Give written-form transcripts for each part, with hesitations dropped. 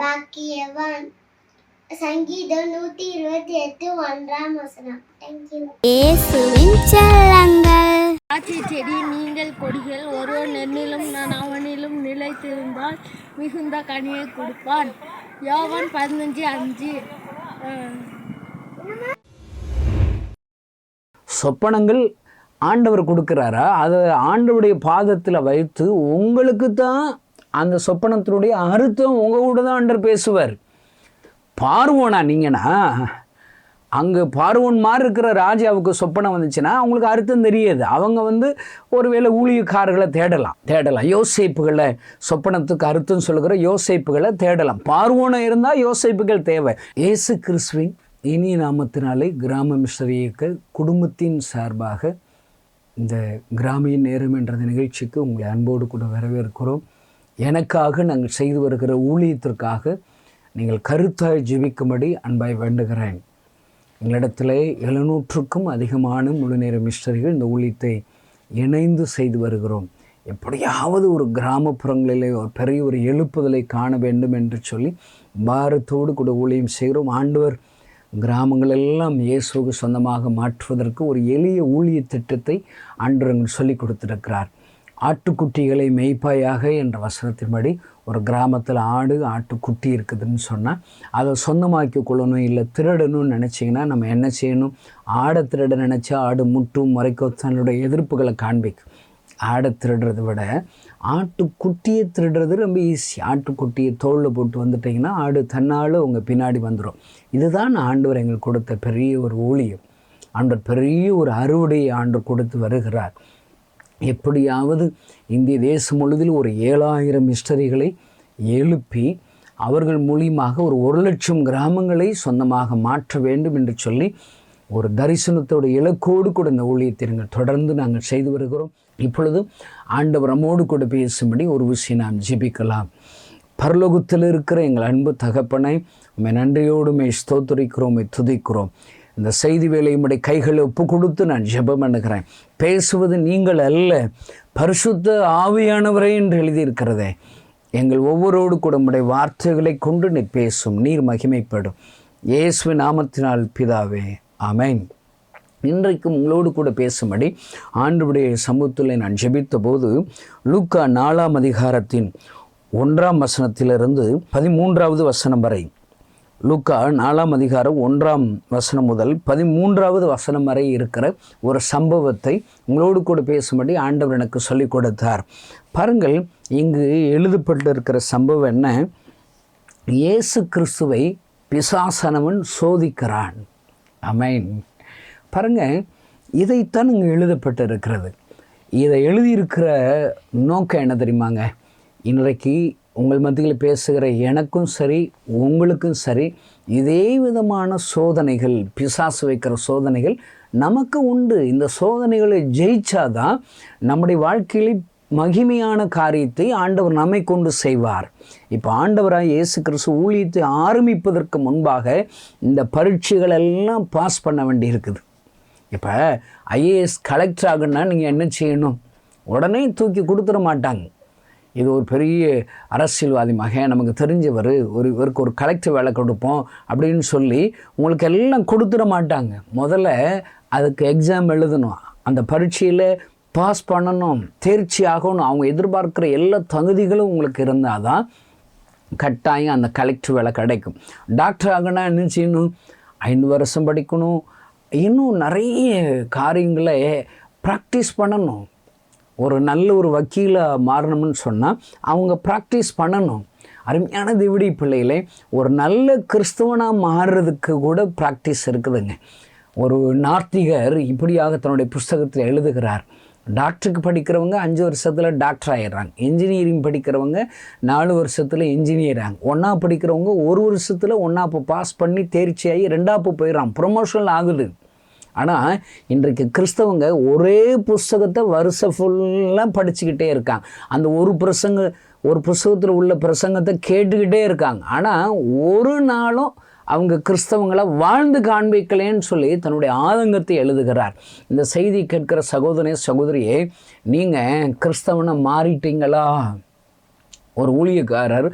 பாக்கியவான். சங்கீதம் 128 1 தேங்க்யூ. இயேசுவின் செல்லங்கள். திராட்சை செடி நீங்கள் கொடிகள், ஒருவன் என்னிலும் நான் அவனிலும் நிலைத்திருந்தால் மிகுந்த கனியை கொடுப்பான். யோவான் 15:5. சொப்பனங்கள் ஆண்டவர் கொடுக்குறாரா, அதை ஆண்டவருடைய பாதத்தில் வைத்து உங்களுக்கு தான் அந்த சொப்பனத்தினுடைய அர்த்தம் உங்கள் கூட தான் ஆண்டவர் பேசுவார். பார்வோனா நீங்கன்னா அங்கே பார்வோன் மாதிரி இருக்கிற ராஜாவுக்கு சொப்பனம் வந்துச்சுன்னா அவங்களுக்கு அர்த்தம் தெரியாது. அவங்க ஒருவேளை ஊழியக்காரர்களை தேடலாம் யோசேப்புகளை, சொப்பனத்துக்கு அர்த்தம் சொல்லுகிற யோசேப்புகளை தேடலாம். பார்வோனை இருந்தால் யோசேப்புகள் தேவை. இயேசு கிறிஸ்துவின் இனிய நாமத்தினாலே கிராம மிஷனரி இயக்க குடும்பத்தின் சார்பாக இந்த கிராமிய நேரம் என்ற நிகழ்ச்சிக்கு உங்களை அன்போடு கூட வரவேற்கிறோம். எனக்காக நாங்கள் செய்து வருகிற ஊழியத்திற்காக நீங்கள் கருத்தாய் ஜெபிக்கும்படி அன்பாய் வேண்டுகிறேன். எங்களிடத்தில் 700க்கும் அதிகமான முழுநேர மிஷனரிகள் இந்த ஊழியத்தை இணைந்து செய்து வருகிறோம். எப்படியாவது ஒரு கிராமப்புறங்களிலே ஒரு பெரிய ஒரு எழுப்புதலை காண வேண்டும் என்று சொல்லி பாரத்தோடு கூட ஊழியம் செய்கிறோம். ஆண்டவர் கிராமங்களெல்லாம் இயேசுவுக்கு சொந்தமாக மாற்றுவதற்கு ஒரு எளிய ஊழிய திட்டத்தை ஆண்டவர் சொல்லிக் கொடுத்திருக்கிறார். ஆட்டுக்குட்டிகளை மேய்ப்பாயாக என்ற வசனத்தின்படி ஒரு கிராமத்தில் ஆட்டுக்குட்டி இருக்குதுன்னு சொன்னால் அதை சொந்தமாக்கி கொள்ளணும், இல்லை திருடணும்னு நினச்சிங்கன்னா நம்ம என்ன செய்யணும்? ஆடை திருட நினச்சா ஆடு முட்டும் முறைக்கும் தன்னுடைய எதிர்ப்புகளை காண்பிக்கும். ஆடை திருடுறதை விட ஆட்டுக்குட்டியை திருடுறது ரொம்ப ஈஸி. ஆட்டுக்குட்டியை தோளில் போட்டு வந்துட்டிங்கன்னா ஆடு தன்னால் உங்கள் பின்னாடி வந்துடும். இதுதான் ஆண்டவர் எங்களுக்கு கொடுத்த பெரிய ஒரு ஊழியம். ஆண்டவர் பெரிய ஒரு அறுவடையை ஆண்டவர் கொடுத்து வருகிறார். எப்படியாவது இந்திய தேசம் முழுவதில் ஒரு 7000 மிஷனரிகளை எழுப்பி அவர்கள் மூலியமாக ஒரு 1,00,000 கிராமங்களை சொந்தமாக மாற்ற வேண்டும் என்று சொல்லி ஒரு தரிசனத்தோட இலக்கோடு கூட இந்த ஊழியத்தை தொடர்ந்து நாங்கள் செய்து வருகிறோம். இப்பொழுது ஆண்டவர் நம்மோடு கூட பேசும்படி ஒரு விஷயம் நாம் ஜெபிக்கலாம். பரலோகத்தில் இருக்கிற எங்கள் அன்பு தகப்பனை உம்மை நன்றியோடு ஸ்தோத்திரிக்கிறோம், துதிக்கிறோம். இந்த செய்தி வேலையுடைய கைகளை ஒப்பு கொடுத்து நான் ஜெபம் பண்ணுகிறேன். பேசுவது நீங்கள் அல்ல, பரிசுத்த ஆவியானவரே என்று எழுதியிருக்கிறதே. எங்கள் ஒவ்வொருவரோடு கூட உம்முடைய வார்த்தைகளை கொண்டு நீர் பேசும், நீர் மகிமைப்படும். இயேசுவின் நாமத்தினால் பிதாவே, ஆமென். இன்றைக்கும் உங்களோடு கூட பேசும்படி ஆண்டவருடைய சமூகத்தில் நான் ஜெபித்த போது லூக்கா 4ஆம் அதிகாரத்தின் 1ஆம் வசனத்திலிருந்து 13ஆவது வசனம் வரை, லூக்கா 4ஆம் அதிகாரம் 1ஆம் வசனம் முதல் 13ஆவது வசனம் வரை இருக்கிற ஒரு சம்பவத்தை உங்களோடு கூட பேசும்படி ஆண்டவர் எனக்கு சொல்லிக் கொடுத்தார். பாருங்கள், இங்கு எழுதப்பட்டிருக்கிற சம்பவம் என்ன? இயேசு கிறிஸ்துவை பிசாசானவன் சோதிக்கிறான். ஆமென். பாருங்கள், இதைத்தான் இங்கே எழுதப்பட்டிருக்கிறது. இதை எழுதியிருக்கிற நோக்கம் என்ன தெரியுமாங்க? இன்றைக்கு உங்கள் மத்தியில் பேசுகிற எனக்கும் சரி உங்களுக்கும் சரி இதே விதமான சோதனைகள், பிசாசு வைக்கிற சோதனைகள் நமக்கு உண்டு. இந்த சோதனைகளை ஜெயிச்சாதான் நம்முடைய வாழ்க்கையில் மகிமையான காரியத்தை ஆண்டவர் நம்மை கொண்டு செய்வார். இப்போ ஆண்டவராக இயேசு கிறிஸ்து ஊழியத்தை ஆரம்பிப்பதற்கு முன்பாக இந்த பரீட்சைகள் எல்லாம் பாஸ் பண்ண வேண்டி இருக்குது. இப்போ ஐஏஎஸ் கலெக்டர் ஆகுன்னா நீங்கள் என்ன செய்யணும்? உடனே தூக்கி கொடுத்துட மாட்டாங்க. இது ஒரு பெரிய அரசியல்வாதி மகன், நமக்கு தெரிஞ்சவர், இவருக்கு ஒரு கலெக்டர் வேலை கொடுப்போம் அப்படின்னு சொல்லி உங்களுக்கு எல்லாம் கொடுத்துட மாட்டாங்க. முதல்ல அதுக்கு எக்ஸாம் எழுதணும், அந்த பரீட்சையில் பாஸ் பண்ணணும், தேர்ச்சி ஆகணும். அவங்க எதிர்பார்க்குற எல்லா தகுதிகளும் உங்களுக்கு இருந்தால் தான் கட்டாயம் அந்த கலெக்டர் வேலை கிடைக்கும். டாக்டர் ஆகணும்னா என்ன செய்யணும்? 5 வருஷம் படிக்கணும், இன்னும் நிறைய காரியங்களை ப்ராக்டிஸ் பண்ணணும். ஒரு நல்ல ஒரு வக்கீலாக மாறணும்னு சொன்னால் அவங்க ப்ராக்டிஸ் பண்ணணும். அருமையான தேவனுடைய பிள்ளைகளே, ஒரு நல்ல கிறிஸ்தவனாக மாறுறதுக்கு கூட ப்ராக்டிஸ் இருக்குதுங்க. ஒரு நார்த்திகர் இப்படியாக தன்னுடைய புஸ்தகத்தில் எழுதுகிறார். டாக்டருக்கு படிக்கிறவங்க 5 வருஷத்தில் டாக்டர் ஆகிடுறாங்க. இன்ஜினியரிங் படிக்கிறவங்க 4 வருஷத்தில் இன்ஜினியர் ஆகிறாங்க. 1ஆப் படிக்கிறவங்க 1 வருஷத்தில் 1ஆப் பாஸ் பண்ணி தேர்ச்சியாகி 2ஆப் போயிடறாங்க, ப்ரொமோஷன் ஆகுது. ஆனால் இன்றைக்கு கிறிஸ்தவங்க ஒரே புஸ்தகத்தை வருஷம் ஃபுல்லாக படிச்சுக்கிட்டே இருக்காங்க. அந்த ஒரு புஸ்தகத்தில் உள்ள பிரசங்கத்தை கேட்டுக்கிட்டே இருக்காங்க. ஆனால் ஒரு நாளும் அவங்க கிறிஸ்தவங்களை வாழ்ந்து காண்பிக்கலேன்னு சொல்லி தன்னுடைய ஆதங்கத்தை எழுதுகிறார். இந்த செய்தி கேட்கிற சகோதரியே, நீங்கள் கிறிஸ்தவனை மாறிட்டீங்களா? ஒரு ஊழியக்காரர்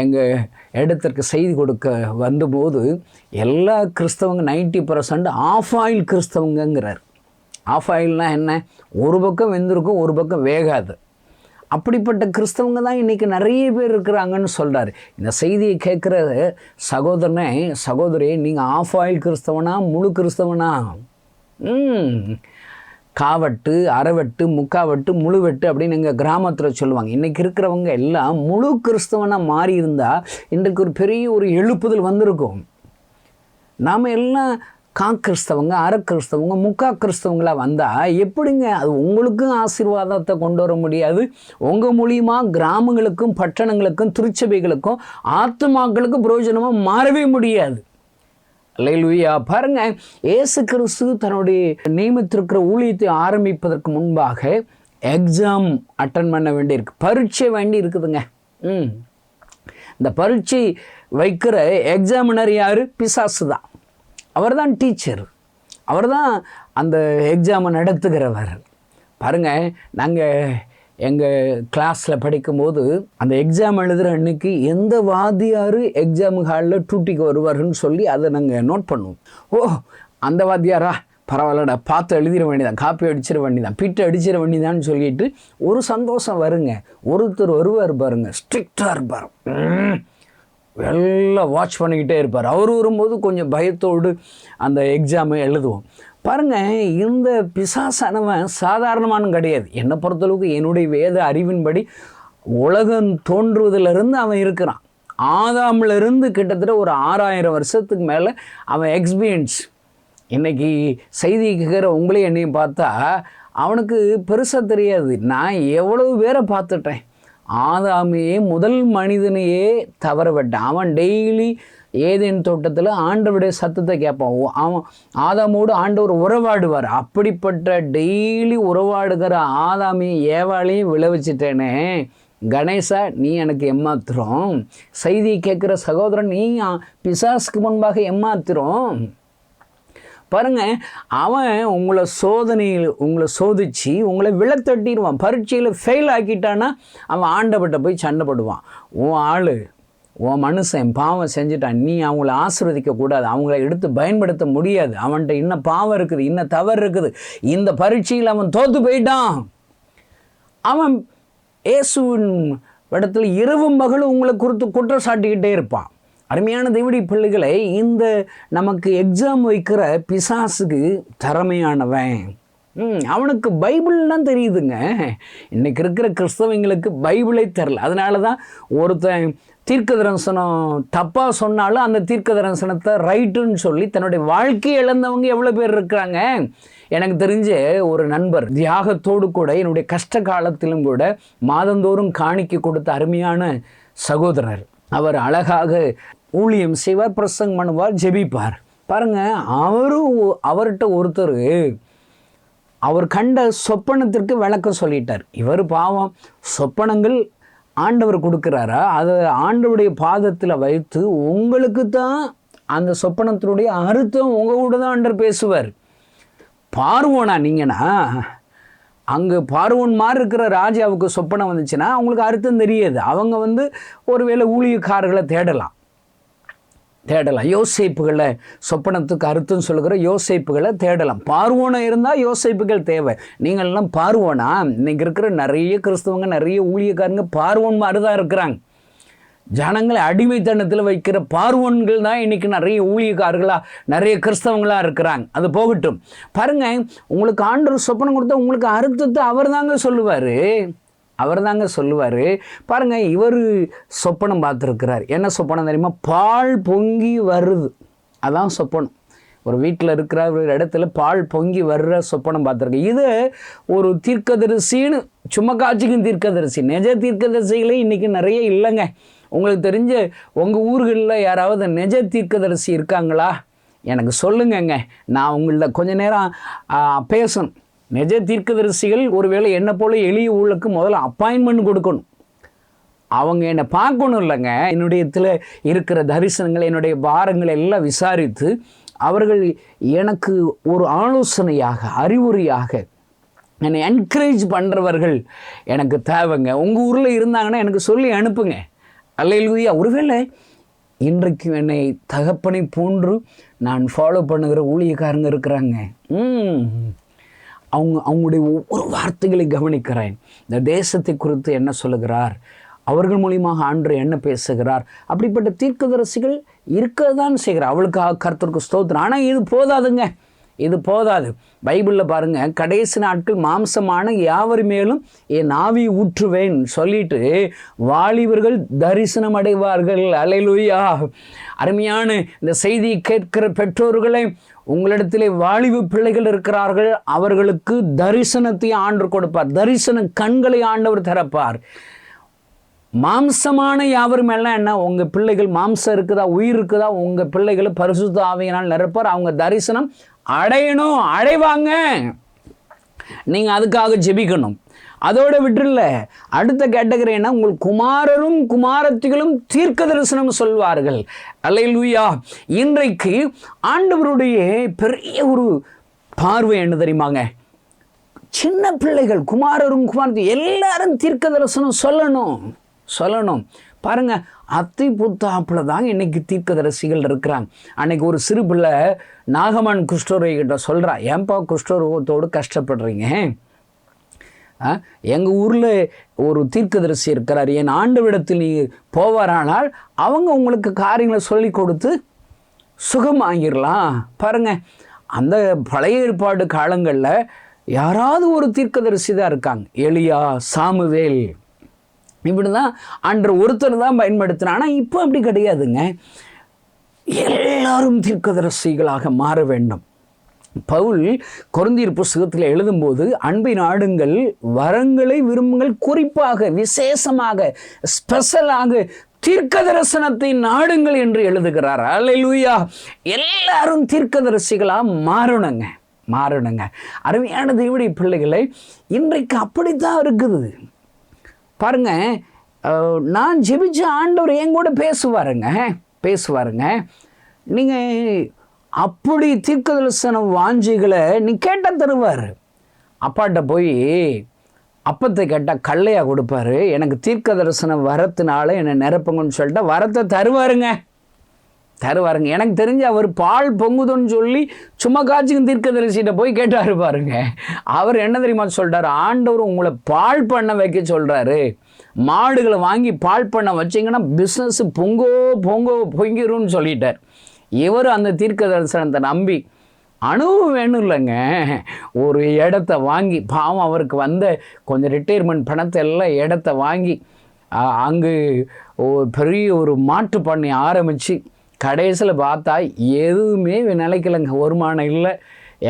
எங்கள் இடத்திற்கு செய்தி கொடுக்க வந்தபோது எல்லா கிறிஸ்தவங்க 90% ஆஃப் ஆயில் கிறிஸ்தவங்கிறார். ஆஃப் ஆயில்னால் என்ன? ஒரு பக்கம் வெந்திருக்கும், ஒரு பக்கம் வேகாது. அப்படிப்பட்ட கிறிஸ்தவங்க தான் இன்றைக்கி நிறைய பேர் இருக்கிறாங்கன்னு சொல்கிறார். இந்த செய்தியை கேட்குற சகோதரி, நீங்கள் ஆஃப் ஆயில் கிறிஸ்தவனா முழு கிறிஸ்தவனா? காவட்டு, அரைவட்டு, முக்காவட்டு, முழுவெட்டு அப்படின்னு எங்கள் கிராமத்தில் சொல்லுவாங்க. இன்றைக்கி இருக்கிறவங்க எல்லாம் முழு கிறிஸ்தவனாக மாறி இருந்தால் இன்றைக்கு ஒரு பெரிய ஒரு எழுப்புதல் வந்திருக்கும். நாம் எல்லாம் கிறிஸ்தவங்க, அரை கிறிஸ்தவங்க, முக்கா கிறிஸ்தவங்களாக வந்தால் எப்படிங்க அது உங்களுக்கும் ஆசீர்வாதத்தை கொண்டு வர முடியாது? உங்கள் மூலியமாக கிராமங்களுக்கும் பட்டணங்களுக்கும் திருச்சபைகளுக்கும் ஆத்துமாக்களுக்கும் பிரயோஜனமாக மாறவே முடியாது. அல்லேலூயா. பாருங்க, இயேசு கிறிஸ்து தன்னுடைய நியமித்திருக்கிற ஊழியத்தை ஆரம்பிப்பதற்கு முன்பாக எக்ஸாம் அட்டன் பண்ண வேண்டியிருக்கு, பரீட்சை வேண்டி இருக்குதுங்க. இந்த பரீட்சை வைக்கிற எக்ஸாமினர் யார்? பிசாசு தான். அவர் தான் டீச்சர், அவர் தான் அந்த எக்ஸாமை நடத்துகிறவர். பாருங்கள், நாங்கள் எங்கள் கிளாஸில் படிக்கும்போது அந்த எக்ஸாம் எழுதுகிற அன்னைக்கு எந்த வாத்தியார் எக்ஸாம் ஹாலில் டூட்டிக்கு வருவார்னு சொல்லி அதை நாங்கள் நோட் பண்ணுவோம். அந்த வாத்தியாரா, பரவாயில்லடா, பார்த்து எழுதிட வேண்டியதான், காப்பி அடிச்சிட வேண்டியதான், பிட்டு அடிச்சிட வேண்டியதான்னு சொல்லிட்டு ஒரு சந்தோஷம் வருங்க. ஒருத்தர் வருவார் பாருங்க, ஸ்ட்ரிக்டாக இருப்பார், எல்லாம் வாட்ச் பண்ணிக்கிட்டே இருப்பார். அவர் வரும்போது கொஞ்சம் பயத்தோடு அந்த எக்ஸாமை எழுதுவோம். பாருங்கள், இந்த பிசாசானவன் சாதாரணமான கிடையாது. என்னை பொறுத்தளவுக்கு என்னுடைய வேத அறிவின்படி உலகம் தோன்றுவதிலிருந்து அவன் இருக்கிறான். ஆதாமிலிருந்து கிட்டத்தட்ட ஒரு 6000 வருஷத்துக்கு மேலே அவன் எக்ஸ்பீரியன்ஸ். இன்றைக்கி செய்தி கேட்குற உங்களே என்னையும் பார்த்தா அவனுக்கு பெருசாக தெரியாது. நான் எவ்வளவு பேரை பார்த்துட்டேன். ஆதாமையே, முதல் மனிதனையே தவற விட்டான். அவன் டெய்லி ஏதேன் தோட்டத்தில் ஆண்டவருடைய சத்தத்தை கேட்பான். அவன் ஆதாமோடு ஆண்டவர் உறவாடுவார். அப்படிப்பட்ட டெய்லி உறவாடுகிற ஆதாமையும் ஏவாளையும் விளைவிச்சிட்டேனே கணேசா, நீ எனக்கு ஏமாத்துறோம். செய்தியை கேட்குற சகோதரன், நீ பிசாசுக்கு முன்பாக ஏமாத்துறோம். பாருங்க, அவன் உங்களை சோதிச்சு உங்களை விழத்தட்டிடுவான். பரீட்சையில் ஃபெயில் ஆக்கிட்டான்னா அவன் ஆண்டவர்கிட்ட போய் சண்டைப்படுவான். உன் ஆள், உன் மனுஷன் பாவம் செஞ்சுட்டான், நீ அவங்கள ஆசீர்வதிக்கக்கூடாது, அவங்கள எடுத்து பயன்படுத்த முடியாது, அவன்கிட்ட இன்னும் பாவம் இருக்குது, இன்னும் தவறு இருக்குது, இந்த பரீட்சையில் அவன் தோற்று போயிட்டான். அவன் இயேசுவின் இடத்துல இரவும் பகலும் உங்களை குறித்து குற்றம் சாட்டிக்கிட்டே இருப்பான். அருமையான தேவனுடைய பிள்ளைகளை, இந்த நமக்கு எக்ஸாம் வைக்கிற பிசாசுக்கு திறமையானவன். அவனுக்கு பைபிள்லாம் தெரியுதுங்க. இன்றைக்கி இருக்கிற கிறிஸ்தவங்களுக்கு பைபிளே தெரில. அதனால தான் ஒருத்தன் தீர்க்க தரிசனம் தப்பாக சொன்னாலும் அந்த தீர்க்க தரிசனத்தை ரைட்டுன்னு சொல்லி தன்னுடைய வாழ்க்கையை இழந்தவங்க எவ்வளோ பேர் இருக்கிறாங்க. எனக்கு தெரிஞ்ச ஒரு நண்பர் தியாகத்தோடு கூட என்னுடைய கஷ்ட காலத்திலும் கூட மாதந்தோறும் காணிக்கை கொடுத்த அருமையான சகோதரர். அவர் அழகாக ஊழியம் செய்வார், பிரசங்கம் பண்ணுவார், ஜெபிப்பார். பாருங்கள், அவர்கிட்ட ஒருத்தர் அவர் கண்ட சொப்பனத்திற்கு விளக்கம் சொல்லிட்டார். இவர் பாவம், சொப்பனங்கள் ஆண்டவர் கொடுக்குறாரா, அதை ஆண்டவருடைய பாதத்தில் வைத்து உங்களுக்கு தான் அந்த சொப்பனத்தினுடைய அர்த்தம் உங்கள் கூட தான் ஆண்டவர் பேசுவார். பார்வோனா நீங்கன்னா, அங்கே பார்வோன் மாதிரி இருக்கிற ராஜாவுக்கு சொப்பனம் வந்துச்சுன்னா அவங்களுக்கு அர்த்தம் தெரியாது. அவங்க ஒருவேளை ஊழியக்காரர்களை தேடலாம். யோசேப்புகளை, சொப்பனத்துக்கு அர்த்தம் சொல்லுகிற யோசேப்புகளை தேடலாம். பார்வோனா இருந்தால் யோசேப்புகள் தேவை. நீங்கள்லாம் பார்வோனா? இன்னைக்கு இருக்கிற நிறைய கிறிஸ்தவங்க, நிறைய ஊழியக்காரங்க பார்வோன் மாதிரி தான் இருக்கிறாங்க. ஜனங்களை அடிமைத்தனத்தில் வைக்கிற பார்வோன்கள் தான் இன்றைக்கி நிறைய ஊழியக்காரர்களாக, நிறைய கிறிஸ்தவங்களாக இருக்கிறாங்க. அது போகட்டும். பாருங்கள், உங்களுக்கு ஆண்டவர் சொப்பனம் கொடுத்தா உங்களுக்கு அர்த்தத்தை அவர் தாங்க சொல்லுவார். பாருங்கள், இவர் சொப்பனம் பார்த்துருக்கிறார். என்ன சொப்பனம் தெரியுமா? பால் பொங்கி வருது, அதான் சொப்பனம். ஒரு வீட்டில் இருக்கிற ஒரு இடத்துல பால் பொங்கி வர்ற சொப்பனம் பார்த்துருக்கு. இது ஒரு தீர்க்கதரிசின்னு சும்மா காட்சிக்கும் தீர்க்கதரிசி. நிஜ தீர்க்கதரிசிகளே இன்றைக்கி நிறைய இல்லைங்க. உங்களுக்கு தெரிஞ்ச உங்கள் ஊர்களில் யாராவது நிஜ தீர்க்கதரிசி இருக்காங்களா? எனக்கு சொல்லுங்கங்க, நான் உங்கள்ட்ட கொஞ்ச நேரம் பேசணும். நிஜ தீர்க்கதரிசிகள் ஒருவேளை என்னை போல எளிய ஊழலுக்கு முதல்ல அப்பாயின்மெண்ட் கொடுக்கணும். அவங்க என்னை பார்க்கணும் இல்லைங்க. என்னுடைய இருக்கிற தரிசனங்கள், என்னுடைய பாரங்களை எல்லாம் விசாரித்து அவர்கள் எனக்கு ஒரு ஆலோசனையாக, அறிவுரையாக என்னை என்கரேஜ் பண்ணுறவர்கள் எனக்கு தேவைங்க. உங்கள் ஊரில் இருந்தாங்கன்னா எனக்கு சொல்லி அனுப்புங்க. அல்லேலூயா. ஒருவேளை இன்றைக்கு என்னை தகப்பனை போன்று நான் ஃபாலோ பண்ணுகிற ஊழியக்காரங்க இருக்கிறாங்க. அவங்களுடைய ஒவ்வொரு வார்த்தைகளை கவனிக்கிறேன். இந்த தேசத்தை குறித்து என்ன சொல்லுகிறார், அவர்கள் மூலியமாக ஆண்டவர் என்ன பேசுகிறார், அப்படிப்பட்ட தீர்க்கதரிசிகள் இருக்க தான் செய்கிறார். அவளுக்காக கர்த்தருக்கு ஸ்தோத்திரம். ஆனால் இது போதாதுங்க, இது போதாது. பைபிளில் பாருங்கள், கடைசி நாட்கள் மாம்சமான யாவர் மேலும் என் ஆவி ஊற்றுவேன் சொல்லிட்டு வாலிபர்கள் தரிசனம் அடைவார்கள். அல்லேலூயா. அருமையான இந்த செய்தியை கேட்கிற பெற்றோர்களை, உங்களிடத்திலே வாலிபு பிள்ளைகள் இருக்கிறார்கள், அவர்களுக்கு தரிசனத்தை ஆண்டவர் கொடுப்பார். தரிசன கண்களை ஆண்டவர் திறப்பார். மாம்சமான யாவரும் எல்லாம் என்ன, உங்கள் பிள்ளைகள் மாம்சம் இருக்குதா, உயிர் இருக்குதா, உங்கள் பிள்ளைகளை பரிசுத்த ஆவியினால் நிரப்பார். அவங்க தரிசனம் அடையணும், அடைவாங்க. நீங்கள் அதுக்காக ஜெபிக்கணும். அதோட விட்டுல அடுத்த கேட்டகரி என்ன, உங்கள் குமாரரும் குமாரத்திகளும் தீர்க்க தரிசனம் சொல்வார்கள். அல்லேலூயா. இன்றைக்கு ஆண்டவருடைய பெரிய ஒரு பார்வை என்ன தெரியுமாங்க, சின்ன பிள்ளைகள் குமாரரும் குமாரத்தி எல்லாரும் தீர்க்க தரிசனம் சொல்லணும். பாருங்க, அத்தி புத்தாப்பில் தாங்க இன்னைக்கு தீர்க்கதரிசிகள் இருக்கிறாங்க. அன்னைக்கு ஒரு சிறு பிள்ளை நாகமான் குஷ்டரோகிட்ட சொல்கிறா, ஏன்பா குஷ்டரோகத்தோடு கஷ்டப்படுறீங்க, எங்கள் ஊரில் ஒரு தீர்க்கதரிசி இருக்கிறார், என் ஆண்டவிடத்தில் நீ போவாரானால் அவங்க உங்களுக்கு காரியங்களை சொல்லி கொடுத்து சுகமாகிடலாம். பாருங்க, அந்த பழைய ஏற்பாடு காலங்களில் யாராவது ஒரு தீர்க்கதரிசி தான் இருக்காங்க. எலியா, சாமுவேல், இப்படி தான் அன்று ஒருத்தர் தான் பயன்படுத்தினா. ஆனால் இப்போ அப்படி கிடையாதுங்க, எல்லாரும் தீர்க்கதரிசிகளாக மாற வேண்டும். பவுல் கொரிந்தியர் புஸ்தகத்தில் எழுதும்போது, அன்பை நாடுங்கள், வரங்களை விரும்புங்கள், குறிப்பாக விசேஷமாக ஸ்பெஷலாக தீர்க்க தரிசனத்தை நாடுங்கள் என்று எழுதுகிறார். அல்லேலூயா. எல்லாரும் தீர்க்கதரிசிகளாக மாறணுங்க. அருமையான தேவனுடைய பிள்ளைகளை, இன்றைக்கு அப்படித்தான் இருக்குது. பாருங்க, நான் ஜெபிச்ச ஆண்டவர் என் கூட பேசுவாருங்க. நீங்கள் அப்படி தீர்க்க தரிசனம் வாஞ்சிகளை நீ கேட்டால் தருவார். அப்பாட்ட போய் அப்பத்தை கேட்டால் கல்லையாக கொடுப்பாரு. எனக்கு தீர்க்க தரிசனம் வரத்தினால என்னை நிரப்புங்கன்னு சொல்லிட்டு வரத்தை தருவாருங்க. எனக்கு தெரிஞ்சு அவர் பால் பொங்குதுன்னு சொல்லி சும்மா காய்ச்சிக்கும் தீர்க்கதரிசிகிட்ட போய் கேட்டாரு பாருங்க. அவர் என்ன தெரியுமா சொல்கிறார், ஆண்டவர் உங்களை பால் பண்ண வைக்க சொல்கிறாரு. மாடுகளை வாங்கி பால் பண்ண வச்சிங்கன்னா பிஸ்னஸ் பொங்கிரும்னு சொல்லிட்டார். இவர் அந்த தீர்க்க தரிசனத்தை நம்பி, அனுபவம் வேணும் இல்லைங்க, ஒரு இடத்த வாங்கி, பாவம் அவருக்கு வந்த கொஞ்சம் ரிட்டையர்மெண்ட் பணத்தை எல்லாம் இடத்த வாங்கி அங்கு ஒரு பெரிய ஒரு மாட்டு பண்ணை ஆரம்பித்து கடைசியில் பார்த்தா எதுவுமே நிலைக்கலைங்க, வருமானம் இல்லை,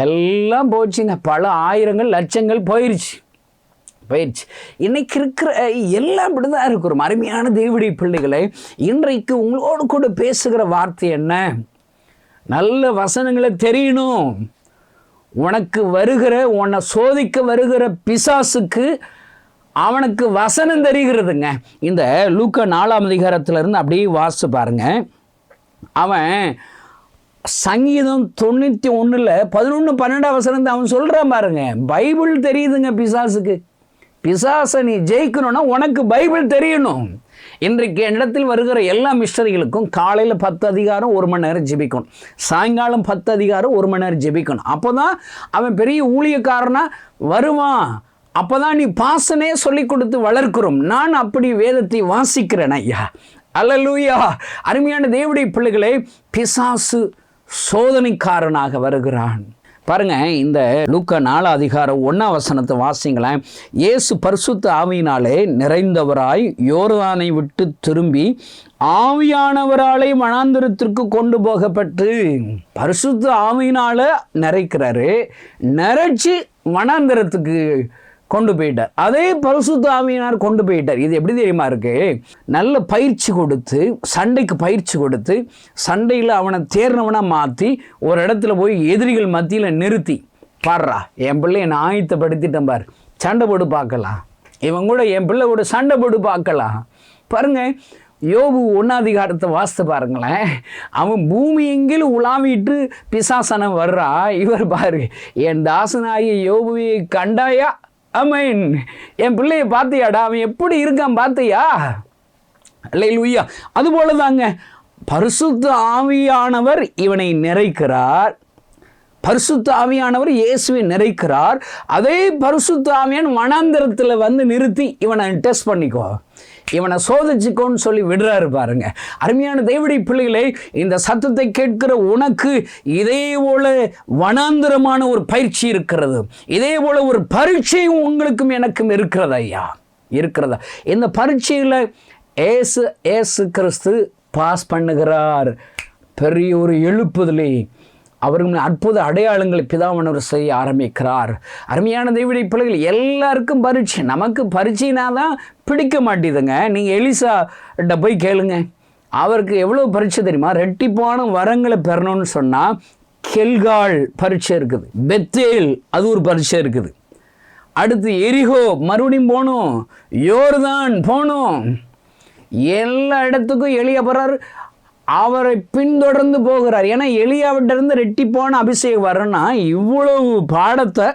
எல்லாம் போச்சுங்க. பல ஆயிரங்கள் லட்சங்கள் போயிடுச்சு. இன்னைக்கு இருக்கிற எல்லாம் இப்படி தான் இருக்கிறோம். அருமையான தேவனுடைய பிள்ளைகளை, இன்றைக்கு உங்களோடு கூட பேசுகிற வார்த்தை என்ன, நல்ல வசனங்களை தெரியணும். உனக்கு வருகிற, உன்னை சோதிக்க வருகிற பிசாசுக்கு அவனுக்கு வசனம் தெரிகிறதுங்க. இந்த லூக்கா 4ஆம் அதிகாரத்திலிருந்து அப்படியே வாசிச்சு பாருங்க. அவன் சங்கீதம் 91 11 12 வசனத்தை அவன் சொல்கிறான் பாருங்க. பைபிள் தெரியுதுங்க பிசாசுக்கு. பிசாசை நீ ஜெயிக்கணும்னா உனக்கு பைபிள் தெரியணும். இன்றைக்கு என்னிடத்தில் வருகிற எல்லா மிஸ்டரிகளுக்கும் காலையில் 10 அதிகாரம் 1 மணி நேரம் ஜெபிக்கணும், சாயங்காலம் 10 அதிகாரம் 1 மணி நேரம் ஜெபிக்கணும். அப்போ தான் அவன் பெரிய ஊழியக்காரனா வருவான். அப்போ தான் நீ பாசனே சொல்லி கொடுத்து வளர்க்கிறோம். நான் அப்படி வேதத்தை வாசிக்கிறேன் ஐயா. அல்லேலூயா. அருமையான தேவனுடைய பிள்ளைகளை, பிசாசு சோதனைக்காரனாக வருகிறான். பாருங்க, இந்த லூக்கா 4 அதிகாரம் 1 வசனத்தை வாசிங்களேன். இயேசு பரிசுத்த ஆவியினாலே நிறைந்தவராய் யோர்தானை விட்டு திரும்பி ஆவியானவராலே வனாந்திரத்திற்கு கொண்டு போகப்பட்டு, பரிசுத்த ஆவியினால நிறைக்கிறாரு, நிறைச்சி வனாந்திரத்துக்கு கொண்டு போயிட்டார். அதே பரிசுத்த ஆவியினார் கொண்டு போயிட்டார். இது எப்படி தெரியுமா இருக்கு, நல்ல பயிற்சி கொடுத்து, சண்டைக்கு பயிற்சி கொடுத்து, சண்டையில் அவனை தேர்னவனா மாற்றி ஒரு இடத்துல போய் எதிரிகள் மத்தியில் நிறுத்தி, பாடுறா என் பிள்ளை என்னை ஆயத்தப்படுத்திட்டேன் பார், சண்டை போட்டு பார்க்கலாம், இவன் கூட என் பிள்ளை கூட சண்டை போட்டு பார்க்கலாம். பாருங்க, யோபு 1 வாசித்து பாருங்களேன். அவன் பூமி எங்கிலும் உலாவிட்டு பிசாசன வர்றா. இவர் பாரு, என் தாசனாகிய யோபுவை கண்டாயா? ஆமென். என் பிள்ளையை பார்த்தியாடா, அவன் எப்படி இருக்கான் பார்த்தியா? அல்லேலூயா. அதுபோல தாங்க பரிசுத்த ஆவியானவர் இவனை நிறைக்கிறார். பரிசுத்த ஆவியானவர் இயேசுவை நிறைக்கிறார். அதே பரிசுத்த ஆவியான் வனாந்தரத்தில் வந்து நிறுத்தி இவனை டெஸ்ட் பண்ணிக்கோ, இவனை சோதிச்சுக்கோன்னு சொல்லி விடுறாரு பாருங்க. அருமையான தேவனுடைய பிள்ளைகளே, இந்த சத்தத்தை கேட்கிற உனக்கு இதே போல வனாந்தரமான ஒரு பயிற்சி இருக்கிறது. இதே போல ஒரு பரீட்சை உங்களுக்கும் எனக்கும் இருக்கிறதா ஐயா? இருக்கிறதா? இந்த பரீட்சையில் ஏசு கிறிஸ்து பாஸ் பண்ணுகிறார். பெரிய ஒரு எழுப்புதலை அவர்கள் அற்புத அடையாளங்களை பிதாவானவர் செய்ய ஆரம்பிக்கிறார். அருமையான தேவனுடைய பிள்ளைகள், எல்லாருக்கும் பரீட்சை. நமக்கு பரீட்சைனா தான் பிடிக்க மாட்டேதுங்க. நீங்கள் எலிசாட்ட போய் கேளுங்க, அவருக்கு எவ்வளோ பரீட்சை தெரியுமா? ரெட்டிப்பான வரங்களை பெறணும்னு சொன்னால் கெல்கால் பரீட்சை இருக்குது, பெத்தேல் அது ஒரு பரீட்சை இருக்குது, அடுத்து எரிகோ மறுபடியும் போகணும், யோர்தான் போகணும். எல்லா இடத்துக்கும் எளிய போகிறார், அவரை பின்தொடர்ந்து போகிறார். ஏன்னா எலியாவிட்டிருந்து ரெட்டிப்பான அபிஷேகம் வரணும்னா இவ்வளவு பாடத்தை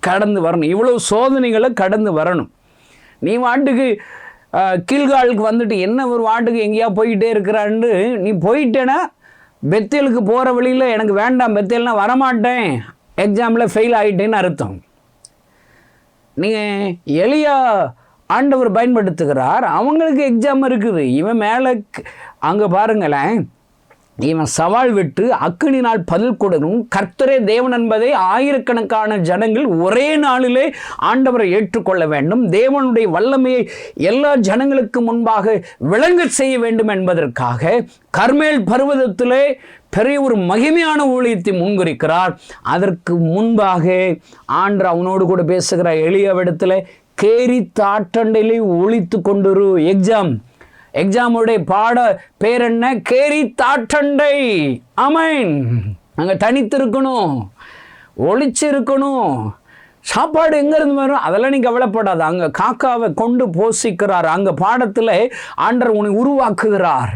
கடந்து வரணும், இவ்வளவு சோதனைகளை கடந்து வரணும். நீ வாட்டுக்கு கீழ்காலுக்கு வந்துட்டு என்ன ஒரு வாட்டுக்கு எங்கேயா போயிட்டே இருக்கிறான்னு நீ போயிட்டேன்னா பெத்தேலுக்கு போகிற வழியில் எனக்கு வேண்டாம், பெத்தேல்னா வரமாட்டேன், எக்ஸாமில் ஃபெயில் ஆகிட்டேன்னு அர்த்தம். நீங்கள் எலியா ஆண்டவர் பயன்படுத்துகிறார், அவங்களுக்கு எக்ஸாம் இருக்குது. இவன் மேலே அங்கே பாருங்களேன், இவன் சவால் விட்டு அக்கினினால் பதில் கொடுக்கணும். கர்த்தரே தேவன் என்பதை ஆயிரக்கணக்கான ஜனங்கள் ஒரே நாளிலே ஆண்டவரை ஏற்றுக்கொள்ள வேண்டும். தேவனுடைய வல்லமையை எல்லா ஜனங்களுக்கு முன்பாக விளங்க செய்ய வேண்டும் என்பதற்காக கர்மேல் பர்வதத்திலே பெரிய ஒரு மகிமையான ஊழியத்தை முன்குறிக்கிறார். அதற்கு முன்பாக ஆண்டவர் அவனோடு கூட பேசுகிறார். எலியாவிடத்தில் கேரி தாட்டண்டையிலே ஒழித்து கொண்டிரு. எக்ஸாமுடைய பாட பேர் என்ன? கேரி தாட்டண்டை. ஆமென். அங்கே தனித்து இருக்கணும், ஒளிச்சு இருக்கணும். சாப்பாடு எங்கேருந்து வரும் அதெல்லாம் நீ கவலைப்படாது. அங்கே காக்காவை கொண்டு போஷிக்கிறார். அங்கே பாடத்தில் ஆண்டவர் உன்னை உருவாக்குகிறார்.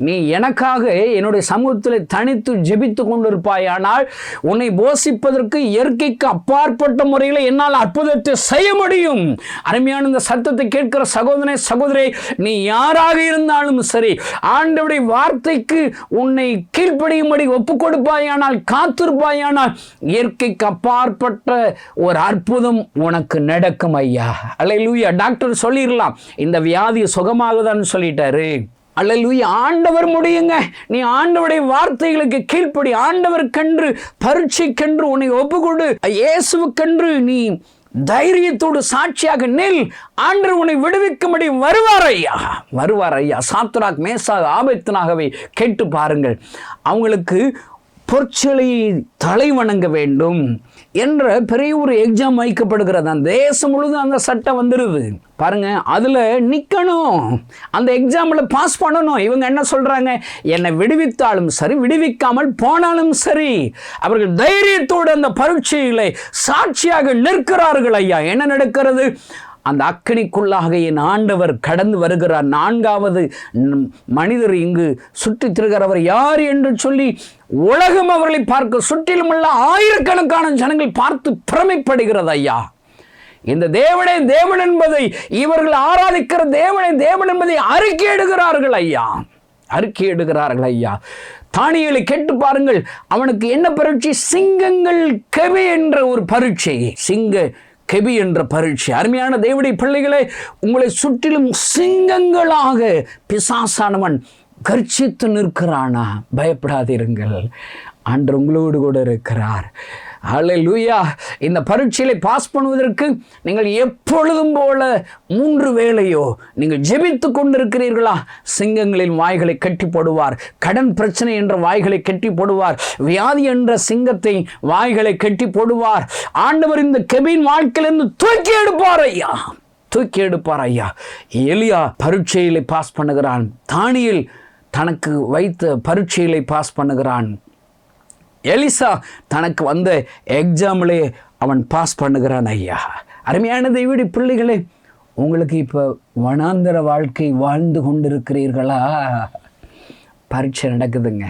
நீ எனக்காக என்னுடைய சமூகத்தில் தனித்து ஜெபித்து கொண்டிருப்பாயானால் உன்னை போஷிப்பதற்கு இயற்கைக்கு அப்பாற்பட்ட முறையில் என்னால் அற்புதத்தை செய்ய முடியும். அருமையான இந்த சத்தத்தை கேட்கிற சகோதரி, நீ யாராக இருந்தாலும் சரி, ஆண்டவருடைய வார்த்தைக்கு உன்னை கீழ்ப்படியும்படி ஒப்பு கொடுப்பாயானால், காத்திருப்பாயானால், இயற்கைக்கு அப்பாற்பட்ட ஒரு அற்புதம் உனக்கு நடக்கும் ஐயா. அல்லேலூயா. டாக்டர் சொல்லிடலாம் இந்த வியாதியை சுகமாகுதான்னு சொல்லிட்டாரு. அல்லேலூயா. ஆண்டவர் முடியுங்க. நீ ஆண்டவருடைய வார்த்தைகளுக்கு கீழ்ப்படி, ஆண்டவருக்கென்று பரீட்சைக்கென்று உன்னை ஒப்புக்கொடு, இயேசுவுக்கென்று நீ தைரியத்தோடு சாட்சியாக நில். ஆண்டவர் உன்னை விடுவிக்கும்படி வருவார் ஐயா. சாத்ராக் மேசாக் ஆபேத்நேகோவை கேட்டு பாருங்கள். அவங்களுக்கு பொற்சிலையை தலை வணங்க வேண்டும் என்ற பெரிய ஒரு எக்ஸாம் வைக்கப்படுகிறது. அந்த தேசம் முழுதும் அந்த சட்டம் வந்துடுது பாருங்க. அதில் நிற்கணும், அந்த எக்ஸாமில் பாஸ் பண்ணணும். இவங்க என்ன சொல்கிறாங்க? என்னை விடுவித்தாலும் சரி, விடுவிக்காமல் போனாலும் சரி, அவர்கள் தைரியத்தோடு அந்த பரீட்சைகளை சாட்சியாக நிற்கிறார்கள் ஐயா. என்ன நடக்கிறது? அந்த அக்கினிக்குள்ளாக என் ஆண்டவர் கடந்து வருகிறார். 4வது மனிதர் இங்கு சுற்றித் திரிகிறவர் யார் என்று சொல்லி உலகம் அவர்களை பார்க்க, சுற்றிலும் உள்ள ஆயிரக்கணக்கான ஜனங்கள் பார்த்து பிரமைப்படுகிறது ஐயா. இந்த தேவனே தேவன் என்பதை, இவர்கள் ஆராதிக்கிற தேவனே தேவன் என்பதை அறிக்கையிடுகிறார்கள் ஐயா. தானியேலை கேட்டு பாருங்கள், அவனுக்கு என்ன பரீட்சை? சிங்கங்கள் கெபி என்ற ஒரு பரீட்சை, கெபி என்ற பரீட்சை. அருமையான தேவனுடைய பிள்ளைகளே, உங்களை சுற்றிலும் சிங்கங்களாக பிசாசானவன் கர்ச்சித்து நிற்கிறானா? பயப்படாதீர்கள், ஆண்டவர் உங்களோடு கூட இருக்கிறார். அல்லேலூயா. இந்த பரீட்சையை பாஸ் பண்ணுவதற்கு நீங்கள் எப்பொழுதும் போல 3 வேளையோ நீங்கள் ஜெபித்து கொண்டிருக்கிறீர்களா? சிங்கங்களின் வாய்களை கட்டி போடுவார். கடன் பிரச்சனை என்ற வாய்களை கட்டி போடுவார். வியாதி என்ற சிங்கத்தை வாய்களை கட்டி போடுவார். ஆண்டவர் இந்த கெபின் வாழ்க்கையிலிருந்து தூக்கி எடுப்பார் ஐயா. எலியா பரீட்சையிலே பாஸ் பண்ணுகிறான். தானியேல் தனக்கு வைத்த பரீட்சையிலே பாஸ் பண்ணுகிறான். எலிசா தனக்கு வந்த எக்ஸாமிலே அவன் பாஸ் பண்ணுகிறான் ஐயா. அருமையான தேவனுடைய பிள்ளைகளே, உங்களுக்கு இப்போ வனாந்தர வாழ்க்கை வாழ்ந்து கொண்டிருக்கிறீர்களா? பரீட்சை நடக்குதுங்க.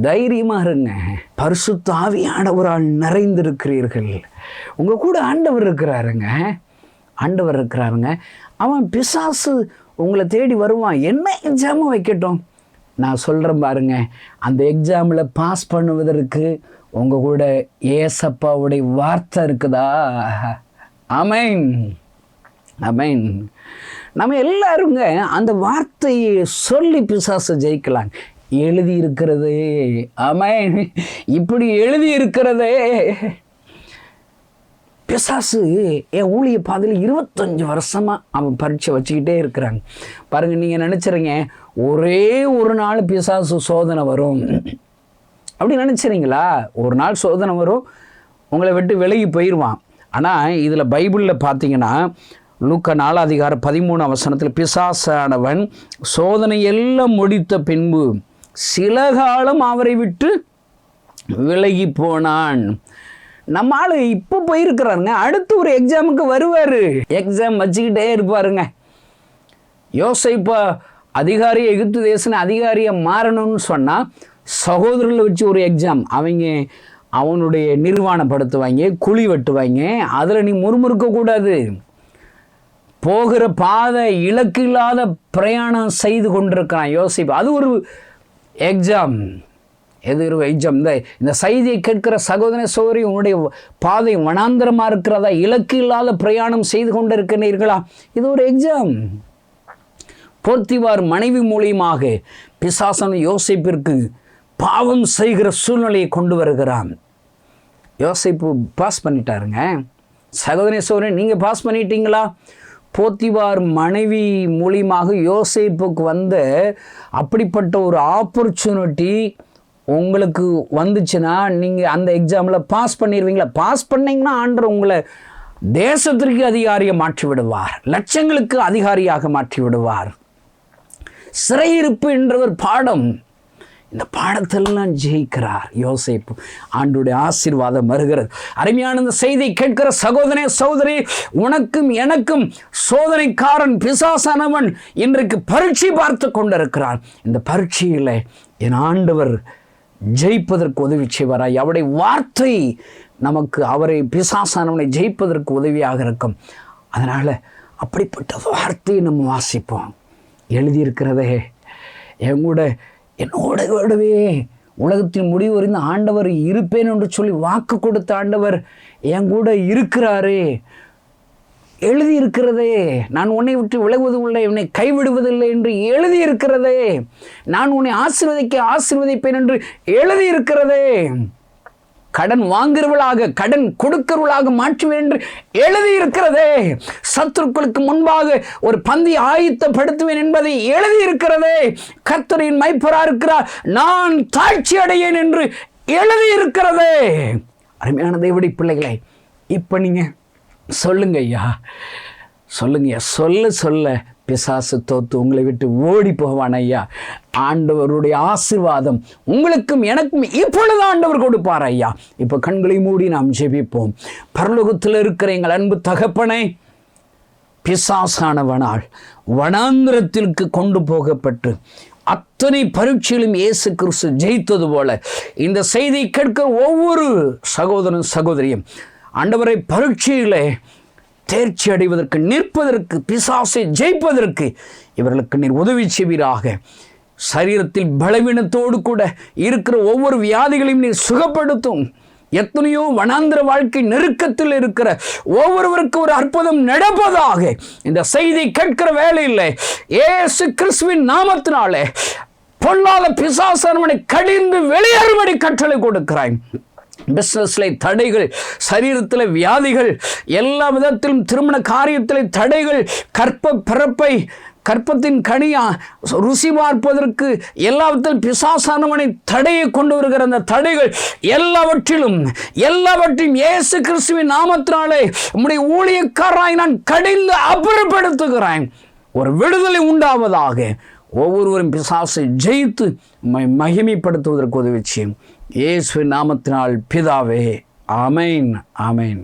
தைரியமாக இருங்க. பரிசுத்த ஆவியானவரால் நிறைந்திருக்கிறீர்கள். உங்கள் கூட ஆண்டவர் இருக்கிறாருங்க. அவன் பிசாசு உங்களை தேடி வருவான். என்ன எக்ஸாமும் வைக்கட்டும், நான் சொல்கிறேன் பாருங்க, அந்த எக்ஸாமில் பாஸ் பண்ணுவதற்கு உங்கள் கூட ஏசப்பாவுடைய வார்த்தை இருக்குதா? ஆமென், ஆமென். நம்ம எல்லாருங்க அந்த வார்த்தையை சொல்லி பிசாசை ஜெயிக்கலாம். எழுதி இருக்கிறதே, ஆமென், இப்படி எழுதி இருக்கிறதே. பிசாசு என் ஊழிய பாதையில் 25 வருஷமாக அவன் பரீட்சை வச்சுக்கிட்டே இருக்கிறாங்க பாருங்கள். நீங்கள் நினச்சிறீங்க ஒரே ஒரு நாள் பிசாசு சோதனை வரும் அப்படி நினச்சிறீங்களா? ஒரு நாள் சோதனை வரும், உங்களை விட்டு விலகி போயிடுவான். ஆனால் இதில் பைபிளில் பார்த்தீங்கன்னா லூக்கா 4:13 பிசாசானவன் சோதனை எல்லாம் முடித்த பின்பு சில காலம் அவரை விட்டு விலகி போனான். நம்ம ஆளு இப்போ போயிருக்கிறாருங்க, அடுத்து ஒரு எக்ஸாமுக்கு வருவார், எக்ஸாம் வச்சுக்கிட்டே இருப்பாருங்க. யோசேப்பு அதிகாரி, எகிப்து தேசன அதிகாரியை மாறணும்னு சொன்னால் சகோதரர்களை வச்சு ஒரு எக்ஸாம். அவனுடைய நிர்வாணப்படுத்துவாங்க, குழி வெட்டுவாங்க. அதில் நீ முறுமுறுக்கக்கூடாது. போகிற பாதை இலக்கு இல்லாத பிரயாணம் செய்து கொண்டிருக்கிறான் யோசேப்பு. அது ஒரு எக்ஸாம். எது ஒரு எக்ஸாம்? இந்த செய்தியை கேட்கிற சகோதர சகோதரி, உங்களுடைய பாதை வனாந்தரமாக இருக்கிறதா? இலக்கு இல்லாத பிரயாணம் செய்து கொண்டிருக்கிறீர்களா? இது ஒரு எக்ஸாம். போர்த்திவார் மனைவி மூலியமாக பிசாசன் யோசேப்பிற்கு பாவம் செய்கிற சூழ்நிலையை கொண்டு வருகிறான். யோசேப்பு பாஸ் பண்ணிட்டாருங்க. சகோதர சகோதரி, நீங்கள் பாஸ் பண்ணிட்டீங்களா? போத்திவார் மனைவி மூலியமாக யோசேப்புக்கு வந்த அப்படிப்பட்ட ஒரு ஆப்பர்ச்சுனிட்டி உங்களுக்கு வந்துச்சுன்னா நீங்கள் அந்த எக்ஸாமில் பாஸ் பண்ணிடுவீங்களா? பாஸ் பண்ணிங்கன்னா ஆண்டவர் உங்களை தேசத்திற்கு அதிகாரியை மாற்றி விடுவார், லட்சங்களுக்கு அதிகாரியாக மாற்றி விடுவார். சிறையிருப்பு என்ற ஒரு பாடம், இந்த பாடத்தெல்லாம் ஜெயிக்கிறார் யோசேப்பு. ஆண்டுடைய ஆசீர்வாதம் வருகிறது. அருமையான இந்த செய்தி கேட்கிற சகோதரே சகோதரி, உனக்கும் எனக்கும் சோதனைக்காரன் பிசாசானவன் இன்றைக்கு பரீட்சை பார்த்து கொண்டிருக்கிறான். இந்த பரீட்சையில் என் ஆண்டவர் ஜெயிப்பதற்கு உதவி செய்வாராய். அவருடைய வார்த்தை நமக்கு அவரை பிசாசானவனை ஜெயிப்பதற்கு உதவியாக இருக்கும். அதனால் அப்படிப்பட்ட வார்த்தையை நம்ம வாசிப்போம். எழுதியிருக்கிறதே, என்னோடவே உலகத்தின் முடிவு வரைந்த ஆண்டவர் இருப்பேன் என்று சொல்லி வாக்கு கொடுத்த ஆண்டவர் என் கூட இருக்கிறாரே. எழுதியிருக்கிறதே, நான் உன்னை விட்டு விலகுவதில்லை, உன்னை கைவிடுவதில்லை என்று எழுதியிருக்கிறதே. நான் உன்னை ஆசீர்வதிப்பேன் என்று எழுதியிருக்கிறதே. கடன் வாங்குறவளாக கடன் கொடுக்கிறவளாக மாற்றுவேன் என்று எழுதியிருக்கிறதே. சத்துருக்களுக்கு முன்பாக ஒரு பந்தி ஆயத்தப்படுத்துவேன் என்பதை எழுதியிருக்கிறதே. கர்த்தரின் மைப்பரா இருக்கிறார், நான் தாழ்ச்சி அடையேன் என்று எழுதியிருக்கிறதே. அருமையான தேவனுடைய பிள்ளைகளை, இப்போ நீங்கள் சொல்லுங்க ஐயா, சொல்லுங்க. சொல்ல பிசாசு தோத்து உங்களை விட்டு ஓடி போவான் ஐயா. ஆண்டவருடைய ஆசீர்வாதம் உங்களுக்கும் எனக்கும் இப்பொழுது ஆண்டவர் கொடுப்பார் ஐயா. இப்போ கண்களை மூடி நாம் ஜெபிப்போம். பரலோகத்தில் இருக்கிற எங்கள் அன்பு தகப்பனே, பிசாசானவனால் வனாந்திரத்திற்கு கொண்டு போகப்பட்டு அத்தனை பரீட்சையிலும் இயேசு கிறிஸ்து ஜெயித்தது போல இந்த செய்தி கேட்க ஒவ்வொரு சகோதரன் சகோதரியும் ஆண்டவரை பரீட்சையிலே தேர்ச்சி அடைவதற்கு, நிற்பதற்கு, பிசாசை ஜெயிப்பதற்கு இவர்களுக்கு நீர் உதவி செய்வீராக. சரீரத்தில் பலவீனத்தோடு கூட இருக்கிற ஒவ்வொரு வியாதிகளையும் நீர் சுகப்படுத்தும். எத்தனையோ வனாந்திர வாழ்க்கை நெருக்கத்தில் இருக்கிற ஒவ்வொருவருக்கு ஒரு அற்புதம் நடப்பதாக இந்த செய்தி கேட்கிற வேளையில் இயேசு கிறிஸ்துவின் நாமத்தினாலே பொல்லாத பிசாசானவனை கடிந்து வெளியேறும்படி கட்டளை கொடுக்கிறாய். பிஸ்னஸில் தடைகள், சரீரத்தில் வியாதிகள், எல்லா விதத்திலும் திருமண காரியத்தில் தடைகள், கற்பத்தின் கனியா ருசி பார்ப்பதற்கு எல்லாவற்றிலும் பிசாசானவனை தடையை கொண்டு வருகிற அந்த தடைகள் எல்லாவற்றையும் இயேசு கிறிஸ்துவின் நாமத்தினாலே உம்முடைய ஊழியக்காரராய் நான் கடிந்து அப்புறப்படுத்துகிறேன். ஒரு விடுதலை உண்டாவதாக. ஒவ்வொருவரும் பிசாசை ஜெயித்து மகிமைப்படுத்துவதற்கு உதவி செய்யும். இயேசுவின் நாமத்தினால் பிதாவே, ஆமென், ஆமென்.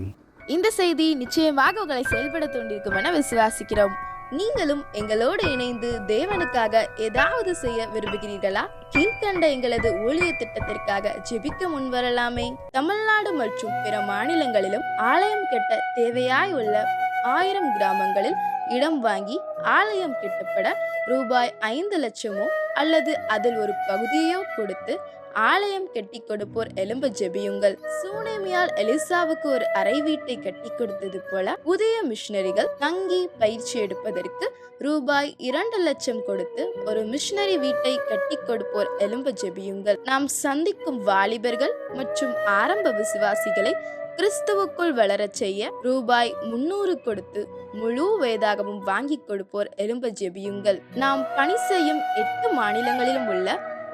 இந்த செய்தி நிச்சயமாக உங்களை செயல்பட தூண்டிருக்கும் என விசுவாசிக்கிறோம். நீங்களும் எங்களோடு இணைந்து தேவனுக்காக ஏதாவது செய்ய விரும்புகிறீர்களா? கீழ்கண்ட எங்களது ஊழிய திட்டத்திற்காக ஜெபிக்க முன்வரலாமே. தமிழ்நாடு மற்றும் பிற மாநிலங்களிலும் ஆலயம் கட்ட தேவையாய் உள்ள 1000 கிராமங்களில் இடம் வாங்கி ஆலயம் கட்டப்பட ரூபாய் 5 லட்சமோ அல்லது அதில் ஒரு பகுதியோ கொடுத்து ஆலயம் கட்டி கொடுப்போர் எழும்ப ஜெபியுங்கள். சூனேமியால் எலிசாவுக்கு ஒரு அறை வீட்டை கட்டி கொடுத்தது போல புதிய மிஷனரிகள் தங்கி பயிற்சி எடுப்பதற்கு ரூபாய் 2 லட்சம் கொடுத்து ஒரு மிஷனரி வீட்டை கட்டி கொடுப்போர் எழும்ப ஜெபியுங்கள். நாம் சந்திக்கும் வாலிபர்கள் மற்றும் ஆரம்ப விசுவாசிகளை கிறிஸ்துவுக்குள் வளரச் செய்ய ரூபாய் 300 கொடுத்து முழு வேதாகமும் வாங்கி கொடுப்போர் எழும்ப ஜெபியுங்கள். நாம் பணி செய்யும் 8 மாநிலங்களிலும் உள்ள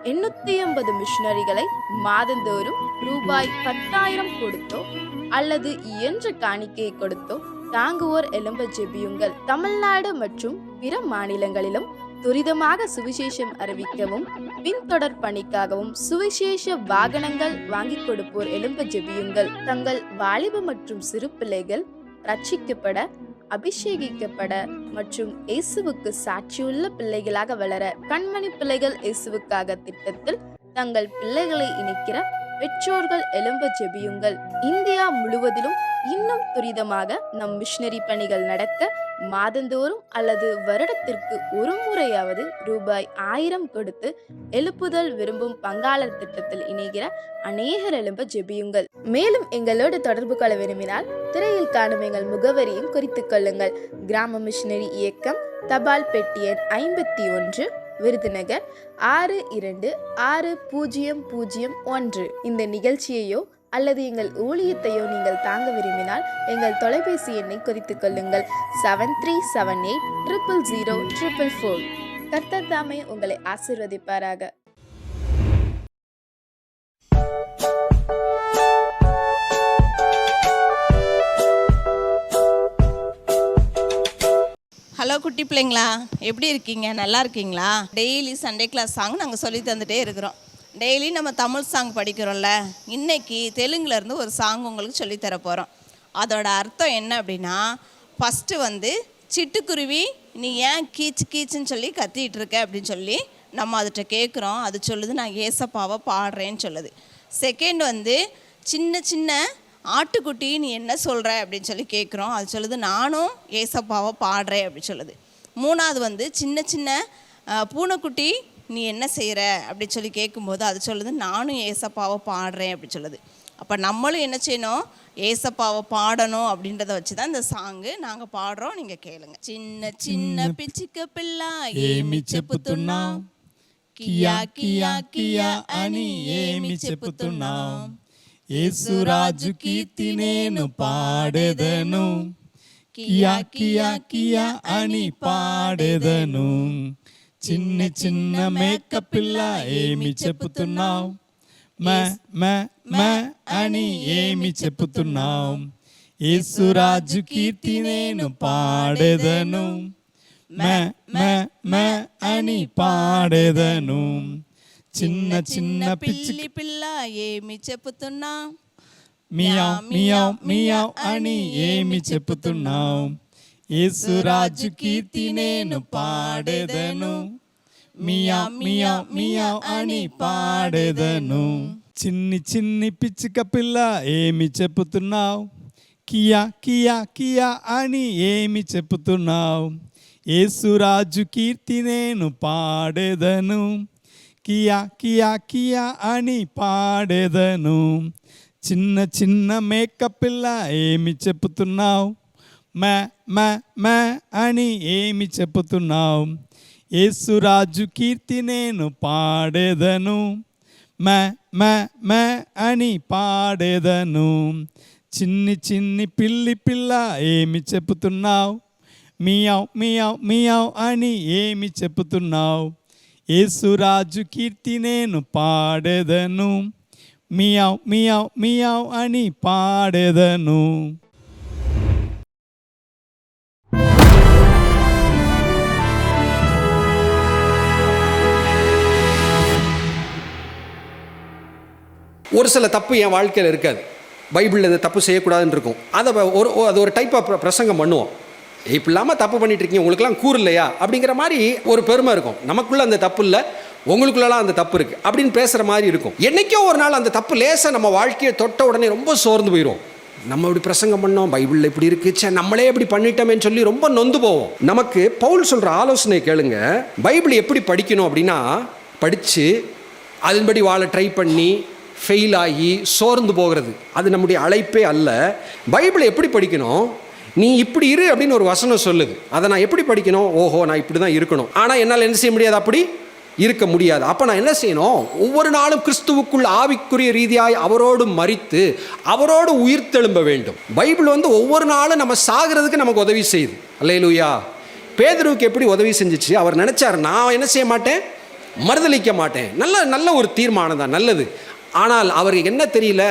850 மிஷனரிகளை மாதந்தோறும் ரூபாய் 10,000 கொடுத்தோ அல்லது இயன்ற காணிக்கையை கொடுத்தோ தாங்குவோர் எழும்ப ஜெபியுங்கள். தமிழ்நாடு மற்றும் பிற மாநிலங்களிலும் துரிதமாக சுவிசேஷம் அறிவிக்கவும் பின்தொடர் பணிக்காகவும் சுவிசேஷ வாகனங்கள் வாங்கி கொடுப்போர் எழும்ப ஜெபியுங்கள். தங்கள் வாலிப மற்றும் சிறு பிள்ளைகள் ரட்சிக்கப்பட, அபிஷேகிக்கப்பட மற்றும் இயேசுவுக்கு சாட்சியுள்ள பிள்ளைகளாக வளர கண்மணி பிள்ளைகள் இயேசுவுக்காக திட்டத்தில் தங்கள் பிள்ளைகளை இணைக்கிற பெற்றோர்கள் எழும்ப ஜெபியுங்கள். இந்தியா முழுவதிலும் இன்னும் துரிதமாக நம் மிஷனரி பணிகள் நடக்க மாதந்தோறும் அல்லது வருடத்திற்கு ஒரு முறையாவது ரூபாய் 1000 கொடுத்து எழுப்புதல் விரும்பும் பங்காளர் திட்டத்தில் இணைகிற அநேகர் எழும்ப ஜெபியுங்கள். மேலும் எங்களோடு தொடர்பு கொள்ள விரும்பினால் திரையில் காணும் எங்கள் முகவரியும் குறித்துக் கொள்ளுங்கள். கிராம மிஷனரி இயக்கம், தபால் பெட்டி எண் 51, விருதுநகர் 626001. இந்த நிகழ்ச்சியையோ அல்லது எங்கள் ஊழியத்தையோ நீங்கள் தாங்க விரும்பினால் எங்கள் தொலைபேசி எண்ணை குறித்துக் கொள்ளுங்கள். 7378000444. கர்த்தர் தாமே உங்களை ஆசீர்வதிப்பாராக. ஹலோ குட்டி பிள்ளைங்களா, எப்படி இருக்கீங்க? நல்லா இருக்கீங்களா? டெய்லி சண்டே கிளாஸ் சாங் நாங்கள் சொல்லி தந்துகிட்டே இருக்கிறோம். டெய்லி நம்ம தமிழ் சாங் படிக்கிறோம்ல, இன்றைக்கி தெலுங்குலேருந்து ஒரு சாங் உங்களுக்கு சொல்லித்தர போகிறோம். அதோட அர்த்தம் என்ன அப்படின்னா, ஃபஸ்ட்டு சிட்டுக்குருவி நீ ஏன் கீச்சு கீச்சுன்னு சொல்லி கத்திகிட்டு இருக்க அப்படின்னு சொல்லி நம்ம அதுகிட்ட கேட்குறோம். அது சொல்லுது நான் ஏசப்பாவை பாடுறேன்னு சொல்லுது. செகண்ட் சின்ன சின்ன ஆட்டுக்குட்டி நீ என்ன சொல்கிற அப்படின்னு சொல்லி கேட்குறோம். அது சொல்லுது நானும் ஏசப்பாவை பாடுறேன் அப்படின்னு சொல்லுது. மூணாவது சின்ன சின்ன பூனைக்குட்டி நீ என்ன செய்கிற அப்படின்னு சொல்லி கேட்கும்போது அது சொல்லுது நானும் ஏசப்பாவை பாடுறேன் அப்படின்னு சொல்லுது. அப்போ நம்மளும் என்ன செய்யணும்? ஏசப்பாவை பாடணும் அப்படின்றத வச்சு தான் இந்த சாங்கு நாங்கள் பாடுறோம். நீங்கள் கேளுங்க. சின்ன சின்ன பிச்சுக்க பிள்ளை ஏமி చెప్పుతున్నాం, కియా కియా కియా అని ఏమి చెప్పుతున్నాం, యేసురాజు కీర్తి నేను పాడెదను, కియా కియా కియా అని పాడెదను. చిన్న చిన్న మేక పిల్ల ఏమి చెప్పుతున్నావు, మే మే మే అని ఏమి చెప్పుతున్నావు, యేసురాజు కీర్తి నేను పాడెదను, మే మే మే అని పాడెదను. చిన్న చిన్న పిల్లి పిల్ల ఏమి చెప్పుతున్నావు, మియావ్ మియావ్ మియావ్ అని ఏమి చెప్పుతున్నావు, యేసురాజు కీర్తి నేను పాడెదను, మియావ్ మియావ్ మియావ్ అని పాడెదను. చిన్ని చిన్ని పిచ్చుక పిల్ల ఏమి చెప్పుతున్నావు, కియా కియా కియా అని ఏమి చెప్పుతున్నావు, యేసురాజు కీర్తి నేను పాడెదను, కియా కియా కియా అని పాడెదను. చిన్న చిన్న మేక పిల్ల ఏమి చెప్పుతున్నావు, మే మే మే అని ఏమి చెప్పుతున్నావు, యేసురాజు కీర్తి నేను పాడెదను, మే మే మే అని పాడెదను. చిన్ని చిన్ని పిల్లి పిల్ల ఏమి చెప్పుతున్నావు, మియావ్ మియావ్ మియావ్ అని ఏమి చెప్పుతున్నావు, యేసురాజు కీర్తి నేను పాడెదను, మియావ్ మియావ్ మియావ్ అని పాడెదను. ஒரு சில தப்பு என் வாழ்க்கையில் இருக்காது. பைபிளில் இந்த தப்பு செய்யக்கூடாதுன்னு இருக்கும். அது ஒரு டைப் ஆஃப் பிரசங்கம் பண்ணுவோம். இப்போ இல்லாமல் தப்பு பண்ணிட்டு இருக்கீங்க, உங்களுக்குலாம் கூறு இல்லையா அப்படிங்கிற மாதிரி ஒரு பெருமை இருக்கும். நமக்குள்ளே அந்த தப்பு இல்லை, உங்களுக்குள்ளலாம் அந்த தப்பு இருக்குது அப்படின்னு பேசுகிற மாதிரி இருக்கும். என்றைக்கோ ஒரு நாள் அந்த தப்பு லேசாக நம்ம வாழ்க்கையை தொட்ட உடனே ரொம்ப சோர்ந்து போயிடும். நம்ம இப்படி பிரசங்கம் பண்ணோம், பைபிளில் இப்படி இருக்குது, நம்மளே இப்படி பண்ணிட்டோமேன்னு சொல்லி ரொம்ப நொந்து போவோம். நமக்கு பவுல் சொல்கிற ஆலோசனை கேளுங்க. பைபிள் எப்படி படிக்கணும் அப்படின்னா, படித்து அதன்படி வாழ ட்ரை பண்ணி ஃபெயில் ஆகி சோர்ந்து போகிறது அது நம்முடைய அழைப்பே அல்ல. பைபிளை எப்படி படிக்கணும்? நீ இப்படி இரு அப்படின்னு ஒரு வசனம் சொல்லுது, அதை நான் எப்படி படிக்கணும்? ஓஹோ, நான் இப்படி தான் இருக்கணும். ஆனால் என்னால் என்ன செய்ய முடியாது, அப்படி இருக்க முடியாது. அப்போ நான் என்ன செய்யணும்? ஒவ்வொரு நாளும் கிறிஸ்துவுக்குள் ஆவிக்குரிய ரீதியாய் அவரோடு மரித்து அவரோடு உயிர்த்தெழும்ப வேண்டும். பைபிள் ஒவ்வொரு நாளும் நம்ம சாகிறதுக்கு நமக்கு உதவி செய்யுது. அல்லேலூயா. பேதுருவுக்கு எப்படி உதவி செஞ்சிச்சு? அவர் நினைச்சார், நான் என்ன செய்ய மாட்டேன், மறுதலிக்க மாட்டேன். நல்ல ஒரு தீர்மானம் தான், நல்லது. ஆனால் அவருக்கு என்ன தெரியல,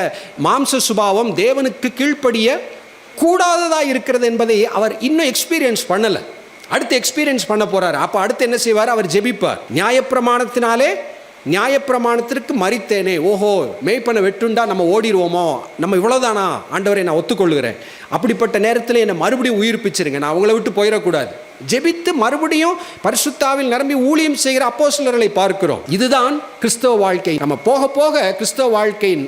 மாம்ச சுபாவம் தேவனுக்கு கீழ்ப்படிய கூடாததாக இருக்கிறது என்பதை அவர் இன்னும் எக்ஸ்பீரியன்ஸ் பண்ணலை. அடுத்து எக்ஸ்பீரியன்ஸ் பண்ண போகிறார். அப்போ அடுத்து என்ன செய்வார்? அவர் ஜெபிப்பார். நியாயப்பிரமாணத்திற்கு மரித்தேனே, ஓஹோ மேய்ப்பனை வெட்டுண்டா நம்ம ஓடிடுவோமோ, நம்ம இவ்வளோதானா ஆண்டவரை, நான் ஒத்துக்கொள்கிறேன், அப்படிப்பட்ட நேரத்தில் என்னை மறுபடியும் உயிர்ப்பிச்சிருங்க, நான் அவங்கள விட்டு போயிடக்கூடாது. ஜெபித்து மறுபடியும் பரிசுத்தாவில் நிரம்பி ஊழியம் செய்கிற அப்போஸ்தலர்களை பார்க்கிறோம். இதுதான் கிறிஸ்தவ வாழ்க்கை. நம்ம போக போக கிறிஸ்தவ வாழ்க்கையின்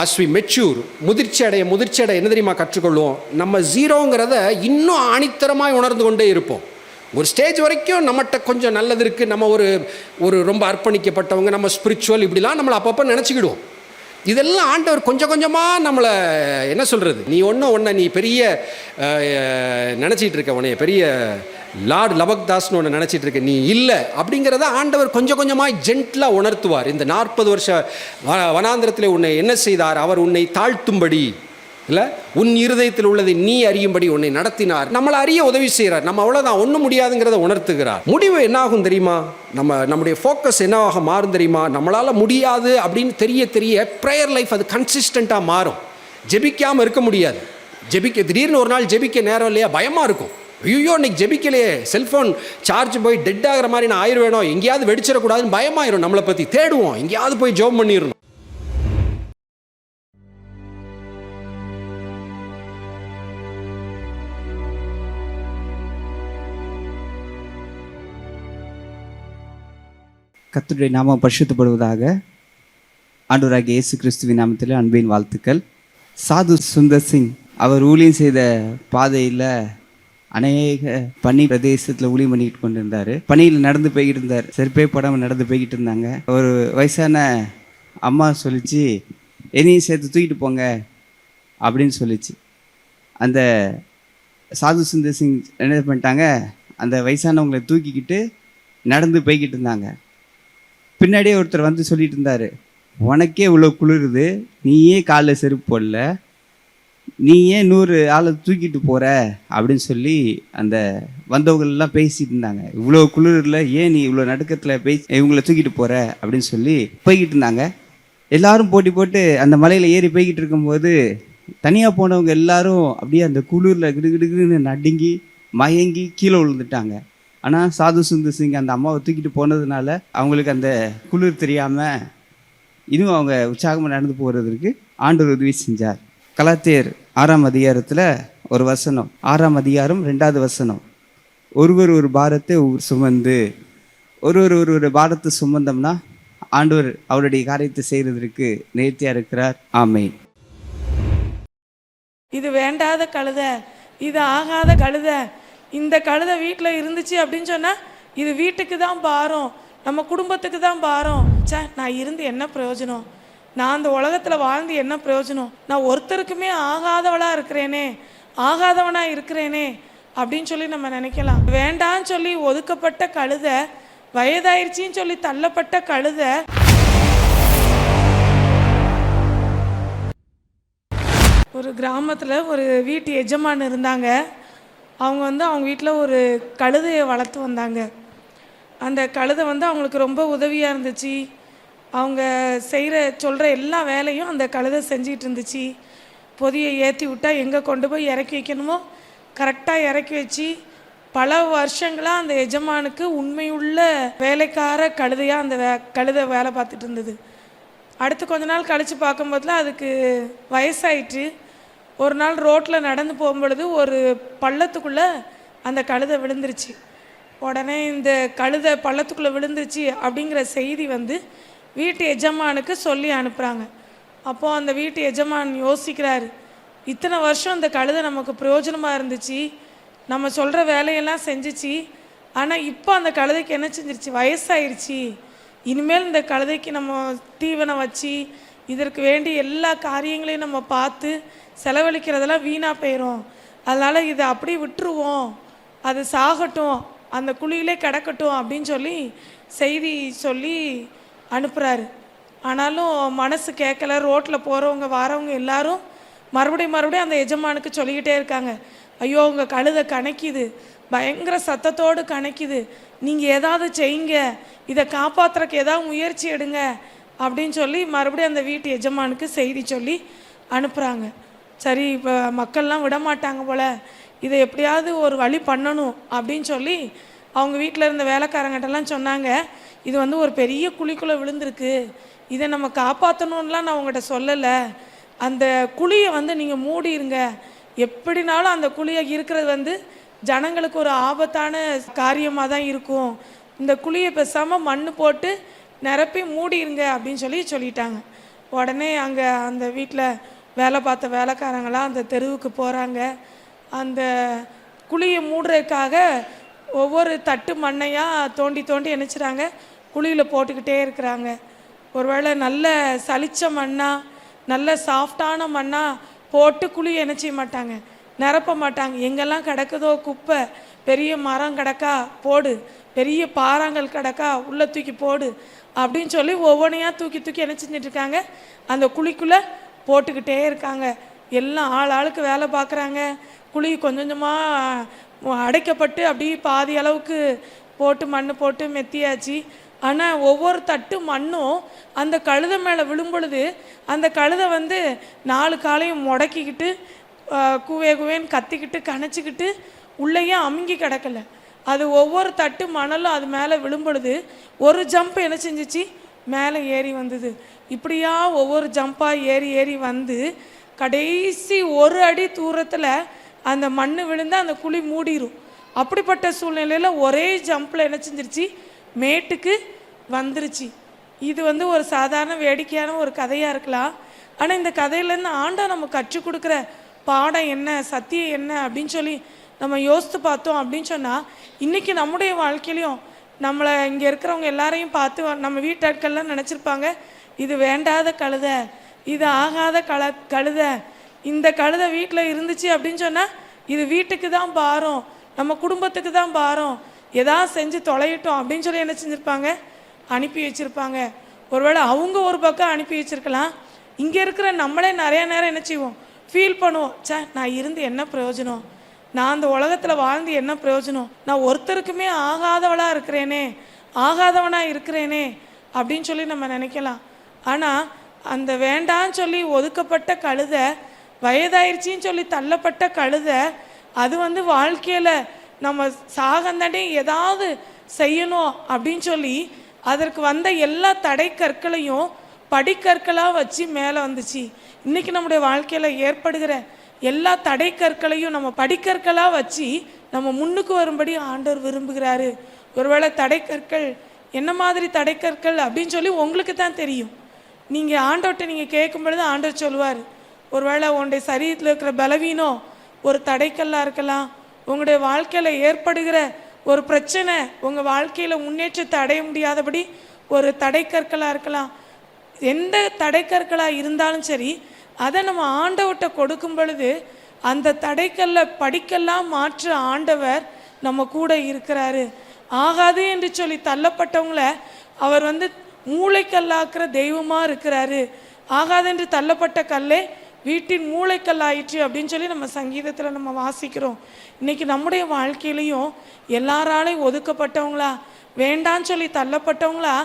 as we mature, முதிர்ச்சி அடைய என்ன தெரியுமா கற்றுக்கொள்வோம்? நம்ம ஜீரோங்கிறத இன்னும் ஆணித்தரமாய் உணர்ந்து கொண்டே இருப்போம். ஒரு ஸ்டேஜ் வரைக்கும் நம்மகிட்ட கொஞ்சம் நல்லது இருக்குது, நம்ம ஒரு ரொம்ப அர்ப்பணிக்கப்பட்டவங்க, நம்ம ஸ்பிரிச்சுவல், இப்படிலாம் நம்மளை அப்பப்போ நினச்சிக்கிடுவோம். இதெல்லாம் ஆண்டவர் கொஞ்சம் கொஞ்சமாக நம்மளை என்ன சொல்கிறது, நீ பெரிய நினச்சிட்டு இருக்க, உன்னைய பெரிய லார்ட் லபக்தாஸ்னு ஒன்று நினச்சிட்டு இருக்க, நீ இல்லை அப்படிங்கிறத ஆண்டவர் கொஞ்சம் கொஞ்சமாக ஜென்ட்லாக உணர்த்துவார். இந்த 40 வருஷ வனாந்திரத்தில் உன்னை என்ன செய்தார்? அவர் உன்னை தாழ்த்தும்படி, இல்லை உன் இருதயத்தில் உள்ளதை நீ அறியும்படி உன்னை நடத்தினார். நம்மளை அறிய உதவி செய்கிறார். நம்ம அவ்வளோதான், ஒன்றும் முடியாதுங்கிறத உணர்த்துகிறார். முடிவு என்ன ஆகும் தெரியுமா? நம்முடைய ஃபோக்கஸ் என்னவாக மாறும் தெரியுமா? நம்மளால் முடியாது அப்படின்னு தெரிய ப்ரேயர் லைஃப் அது கன்சிஸ்டண்ட்டாக மாறும். ஜெபிக்காமல் இருக்க முடியாது. திடீர்னு ஒரு நாள் ஜெபிக்க நேரம் இல்லையா, பயமாக இருக்கும். ஐயோ இன்னைக்கு ஜெபிக்கலையே, செல்ஃபோன் சார்ஜ் போய் டெட் ஆகிற மாதிரி நான் ஆயிடுவேணும், எங்கேயாவது வெடிச்சிடக்கூடாதுன்னு பயமாயிரும். நம்மளை பற்றி தேடுவோம், எங்கேயாவது போய் ஜெபம் பண்ணிடணும். கர்த்தருடைய நாமம் பரிசுத்தப்படுவதாக. ஆண்டவராகிய இயேசு கிறிஸ்துவின் நாமத்தில் அன்பின் வாழ்த்துக்கள். சாது சுந்தர் சிங் அவர் ஊழியம் செய்த பாதையில் அநேக பனி பிரதேசத்தில் ஊழியம் பண்ணிக்கிட்டு கொண்டு இருந்தார். பனியில் நடந்து போய்கிட்டு இருந்தார், செருப்பே படாமல் நடந்து போய்கிட்டு இருந்தாங்க. ஒரு வயசான அம்மா சொல்லிச்சு, என்னையும் சேர்த்து தூக்கிட்டு போங்க அப்படின்னு சொல்லிச்சு. அந்த சாது சுந்தர் சிங் என்ன பண்ணிட்டாங்க, அந்த வயசானவங்களை தூக்கிக்கிட்டு நடந்து போய்கிட்டு இருந்தாங்க. பின்னாடியே ஒருத்தர் வந்து சொல்லிட்டு இருந்தார், உனக்கே இவ்வளோ குளிருது, நீயே காலில் செருப்பு போடல, நீ ஏன் 100 ஆளை தூக்கிட்டு போகிற அப்படின்னு சொல்லி அந்த வந்தவங்களெல்லாம் பேசிகிட்டு இருந்தாங்க. இவ்வளோ குளிரில் ஏன் நீ இவ்வளோ நடுக்கத்தில் இவங்களை தூக்கிட்டு போகிற அப்படின்னு சொல்லி போய்கிட்டு இருந்தாங்க. எல்லாரும் போட்டி போட்டு அந்த மலையில் ஏறி போய்கிட்டு இருக்கும்போது தனியாக போனவங்க எல்லாரும் அப்படியே அந்த குளிரில் கிடுகிடுன்னு நடுங்கி மயங்கி கீழே விழுந்துட்டாங்க. ஆனால் சாது சுந்தர் சிங் அந்த அம்மாவை தூக்கிட்டு போனதுனால அவங்களுக்கு அந்த குளிர் தெரியாமல் இன்னும் அவங்க உற்சாகமாக நடந்து போகிறதுக்கு ஆண்டவர் உதவி செஞ்சார். கலாத்தியர் 6ஆம் அதிகாரத்தில் ஒரு வசனம், 6ஆம் அதிகாரம் 2வது வசனம், ஒருவர் ஒரு பாரத்தை சுமந்து, ஒரு பாரத்தை சுமந்தோம்னா ஆண்டவர் அவருடைய காரியத்தை செய்கிறதுக்கு நேர்த்தியாக இருக்கிறார். ஆமென். இது வேண்டாத கழுதை, இது ஆகாத கழுதை, இந்த கழுதை வீட்டில் இருந்துச்சு அப்படின்னு சொன்னால் இது வீட்டுக்கு தான் பாரம், நம்ம குடும்பத்துக்கு தான் பாரம். நான் இருந்து என்ன பிரயோஜனம், நான் அந்த உலகத்தில் வாழ்ந்து என்ன பிரயோஜனம், நான் ஒருத்தருக்குமே ஆகாதவளாக இருக்கிறேனே அப்படின்னு சொல்லி நம்ம நினைக்கலாம். வேண்டான்னு சொல்லி ஒதுக்கப்பட்ட கழுதை, வயதாயிருச்சின்னு சொல்லி தள்ளப்பட்ட கழுதை. ஒரு கிராமத்தில் ஒரு வீட்டு எஜமான் இருந்தாங்க. அவங்க அவங்க வீட்டில் ஒரு கழுதையை வளர்த்து வந்தாங்க. அந்த கழுதை அவங்களுக்கு ரொம்ப உதவியாக இருந்துச்சு. அவங்க சொல்கிற எல்லா வேலையும் அந்த கழுதை செஞ்சிகிட்டு இருந்துச்சு. பொதியை ஏற்றி விட்டால் எங்கே கொண்டு போய் இறக்கி வைக்கணுமோ கரெக்டாக இறக்கி வச்சு பல வருஷங்களாக அந்த எஜமானுக்கு உண்மையுள்ள வேலைக்கார கழுதையாக அந்த கழுதை வேலை பார்த்துட்டு இருந்தது. அடுத்து கொஞ்ச நாள் கழித்து பார்க்கும்போதுல அதுக்கு வயசாயிட்டு ஒரு நாள் ரோட்டில் நடந்து போகும்பொழுது ஒரு பள்ளத்துக்குள்ளே அந்த கழுதை விழுந்துருச்சு. உடனே இந்த கழுதை பள்ளத்துக்குள்ளே விழுந்துருச்சு அப்படிங்கிற செய்தி வந்து வீட்டு எஜமானுக்கு சொல்லி அனுப்புகிறாங்க. அப்போது அந்த வீட்டு எஜமான் யோசிக்கிறாரு, இத்தனை வருஷம் இந்த கழுதை நமக்கு பிரயோஜனமாக இருந்துச்சு, நம்ம சொல்கிற வேலையெல்லாம் செஞ்சிச்சு. ஆனால் இப்போ அந்த கழுதைக்கு என்ன செஞ்சிருச்சு, வயசாயிருச்சு. இனிமேல் இந்த கழுதைக்கு நம்ம தீவனம் வச்சு இதற்கு வேண்டி எல்லா காரியங்களையும் நம்ம பார்த்து செலவழிக்கிறதெல்லாம் வீணாக போயிடும். அதனால் இதை அப்படியே விட்டுருவோம், அது சாகட்டும், அந்த குழியிலே கிடக்கட்டும் அப்படின்னு சொல்லி செய்தி சொல்லி அனுப்புகிறாரு. ஆனாலும் மனசு கேட்கல. ரோட்டில் போகிறவங்க வாரவங்க எல்லாரும் மறுபடியும் அந்த எஜமானுக்கு சொல்லிக்கிட்டே இருக்காங்க, ஐயோ உங்கள் கழுதை கணக்கிது, பயங்கர சத்தத்தோடு கணக்கிது, நீங்கள் ஏதாவது செய்யுங்க, இதை காப்பாற்றுறக்கு ஏதாவது முயற்சி எடுங்க அப்படின்னு சொல்லி மறுபடியும் அந்த வீட்டு எஜமானுக்கு செய்தி சொல்லி அனுப்புகிறாங்க. சரி, இப்போ மக்கள்லாம் விட மாட்டாங்க போல், இதை எப்படியாவது ஒரு வழி பண்ணணும் அப்படின்னு சொல்லி அவங்க வீட்டில் இருந்த வேலைக்காரங்கிட்டலாம் சொன்னாங்க, இது வந்து ஒரு பெரிய குழிக்குள்ளே விழுந்திருக்கு, இதை நம்ம காப்பாற்றணும்லாம் நான் உங்கள்கிட்ட சொல்லலை, அந்த குழியை வந்து நீங்கள் மூடிருங்க, எப்படினாலும் அந்த குழியை இருக்கிறது வந்து ஜனங்களுக்கு ஒரு ஆபத்தான காரியமாக தான் இருக்கும், இந்த குழியை பேசாமல் மண் போட்டு நிரப்பி மூடிருங்க அப்படின்னு சொல்லிட்டாங்க. உடனே அங்கே அந்த வீட்டில் வேலை பார்த்த வேலைக்காரங்களாம் அந்த தெருவுக்கு போகிறாங்க. அந்த குழியை மூடுறதுக்காக ஒவ்வொரு தட்டு மண்ணையாக தோண்டி நினச்சிறாங்க, குழியில் போட்டுக்கிட்டே இருக்கிறாங்க. ஒருவேளை நல்ல சலிச்ச மண்ணாக நல்ல சாஃப்டான மண்ணாக போட்டு குழி என்ன செய்ய மாட்டாங்க, நிரப்ப மாட்டாங்க. எங்கெல்லாம் கிடக்குதோ குப்பை, பெரிய மரம் கிடக்கா போடு, பெரிய பாறாங்கல் கிடக்கா உள்ளே தூக்கி போடு அப்படின்னு சொல்லி ஒவ்வொன்றையாக தூக்கி என்ன செஞ்சிட்ருக்காங்க, அந்த குழிக்குள்ளே போட்டுக்கிட்டே இருக்காங்க. எல்லாம் ஆளுக்கு வேலை பார்க்குறாங்க. குழி கொஞ்சம் கொஞ்சமாக அடைக்கப்பட்டு அப்படியே பாதி அளவுக்கு போட்டு மண் போட்டு மெத்தியாச்சு. ஆனால் ஒவ்வொரு தட்டு மண்ணும் அந்த கழுதை மேலே விழும்பொழுது அந்த கழுதை வந்து 4 காலையும் முடக்கிக்கிட்டு குவேன்னு கத்திக்கிட்டு கணச்சிக்கிட்டு உள்ளேயே அமுங்கி கிடக்கலை. அது ஒவ்வொரு தட்டு மணலும் அது மேலே விழும்பொழுது ஒரு ஜம்ப் என்ன செஞ்சிச்சு, மேலே ஏறி வந்தது. இப்படியா ஒவ்வொரு ஜம்பாக ஏறி வந்து கடைசி 1 அடி தூரத்தில் அந்த மண் விழுந்து அந்த குழி மூடிடும். அப்படிப்பட்ட சூழ்நிலையில் ஒரே ஜம்பில் என்ன செஞ்சிருச்சு, மேட்டுக்கு வந்துருச்சு. இது வந்து ஒரு சாதாரண வேடிக்கையான ஒரு கதையாக இருக்கலாம். ஆனால் இந்த கதையிலேருந்து ஆண்டவர் நம்ம கற்றுக் கொடுக்குற பாடம் என்ன, சத்தியம் என்ன அப்படின்னு சொல்லி நம்ம யோசித்து பார்த்தோம் அப்படின்னு சொன்னால், இன்றைக்கி நம்முடைய வாழ்க்கையிலையும் நம்மளை இங்கே இருக்கிறவங்க எல்லாரையும் பார்த்து நம்ம வீட்டாட்கள்லாம் நினச்சிருப்பாங்க, இது வேண்டாத கழுதை, இது ஆகாத கழுதை, இந்த கழுதை வீட்டில் இருந்துச்சு அப்படின்னு சொன்னால் இது வீட்டுக்கு தான் பாரம், நம்ம குடும்பத்துக்கு தான் பாரம், எதாவது செஞ்சு தொலையிட்டோம் அப்படின்னு சொல்லி என்ன செஞ்சுருப்பாங்க, அனுப்பி வச்சுருப்பாங்க. ஒருவேளை அவங்க ஒரு பக்கம் அனுப்பி வச்சுருக்கலாம். இங்கே இருக்கிற நம்மளே நிறையா நேரம் என்ன செய்வோம், ஃபீல் பண்ணுவோம், நான் இருந்து என்ன பிரயோஜனம், நான் அந்த உலகத்தில் வாழ்ந்து என்ன பிரயோஜனம், நான் ஒருத்தருக்குமே ஆகாதவளாக இருக்கிறேனே அப்படின்னு சொல்லி நம்ம நினைக்கலாம். ஆனால் அந்த வேண்டான்னு சொல்லி ஒதுக்கப்பட்ட கழுதை, வயதாயிருச்சின்னு சொல்லி தள்ளப்பட்ட கழுதை, அது வந்து வாழ்க்கையில் நம்ம சாகந்தாண்டே ஏதாவது செய்யணும் அப்படின்னு சொல்லி அதற்கு வந்த எல்லா தடை கற்களையும் படிக்கற்களாக வச்சு மேலே வந்துச்சு. இன்றைக்கி நம்முடைய வாழ்க்கையில் ஏற்படுகிற எல்லா தடை கற்களையும் நம்ம படிக்கற்களாக வச்சு நம்ம முன்னுக்கு வரும்படி ஆண்டவர் விரும்புகிறாரு. ஒருவேளை தடைக்கற்கள் என்ன மாதிரி தடைக்கற்கள் அப்படின்னு சொல்லி உங்களுக்கு தான் தெரியும். நீங்கள் ஆண்டவர்கிட்ட நீங்கள் கேட்கும் பொழுது ஆண்டவர் சொல்லுவார், ஒருவேளை உங்களுடைய சரீரத்தில் இருக்கிற பலவீனம் ஒரு தடைக்கல்லாக இருக்கலாம், உங்களுடைய வாழ்க்கையில் ஏற்படுகிற ஒரு பிரச்சனை உங்கள் வாழ்க்கையில் முன்னேற்றத்தை அடைய முடியாதபடி ஒரு தடைக்கற்களாக இருக்கலாம். எந்த தடைக்கற்களாக இருந்தாலும் சரி, அதை நம்ம ஆண்டவர்கிட்ட கொடுக்கும் பொழுது அந்த தடைக்கல்ல படிக்கெல்லாம் மாற்ற ஆண்டவர் நம்ம கூட இருக்கிறாரு. ஆகாது என்று சொல்லி தள்ளப்பட்டவங்கள அவர் வந்து மூளைக்கல்லாக்குற தெய்வமாக இருக்கிறாரு. ஆகாது என்று தள்ளப்பட்ட கல்லே வீட்டின் மூளைக்கல் ஆயிற்று அப்படின்னு சொல்லி நம்ம சங்கீதத்தில் நம்ம வாசிக்கிறோம். இன்றைக்கி நம்முடைய வாழ்க்கையிலையும் எல்லாராலையும் ஒதுக்கப்பட்டவங்களா, வேண்டான்னு சொல்லி தள்ளப்பட்டவங்களா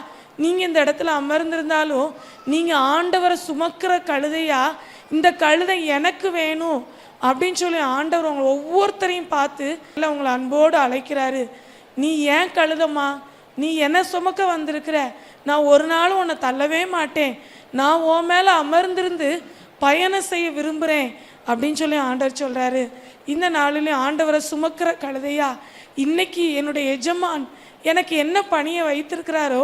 நீங்கள் இந்த இடத்துல அமர்ந்திருந்தாலும் நீங்கள் ஆண்டவரை சுமக்கிற கழுதையா, இந்த கழுதை எனக்கு வேணும் அப்படின்னு சொல்லி ஆண்டவர் உங்களை ஒவ்வொருத்தரையும் பார்த்து இல்லை உங்களை அன்போடு அழைக்கிறாரு. நீ ஏன் கழுதம்மா, நீ என்ன சுமக்க வந்திருக்கிற, நான் ஒரு நாளும் உன்னை தள்ளவே மாட்டேன், நான் உன் மேலே அமர்ந்திருந்து பயணம் செய்ய விரும்புகிறேன் அப்படின்னு சொல்லி ஆண்டவர் சொல்கிறாரு. இந்த நாளிலே ஆண்டவரை சுமக்கிற கழுதையா இன்னைக்கு என்னுடைய எஜமான் எனக்கு என்ன பணியை வைத்திருக்கிறாரோ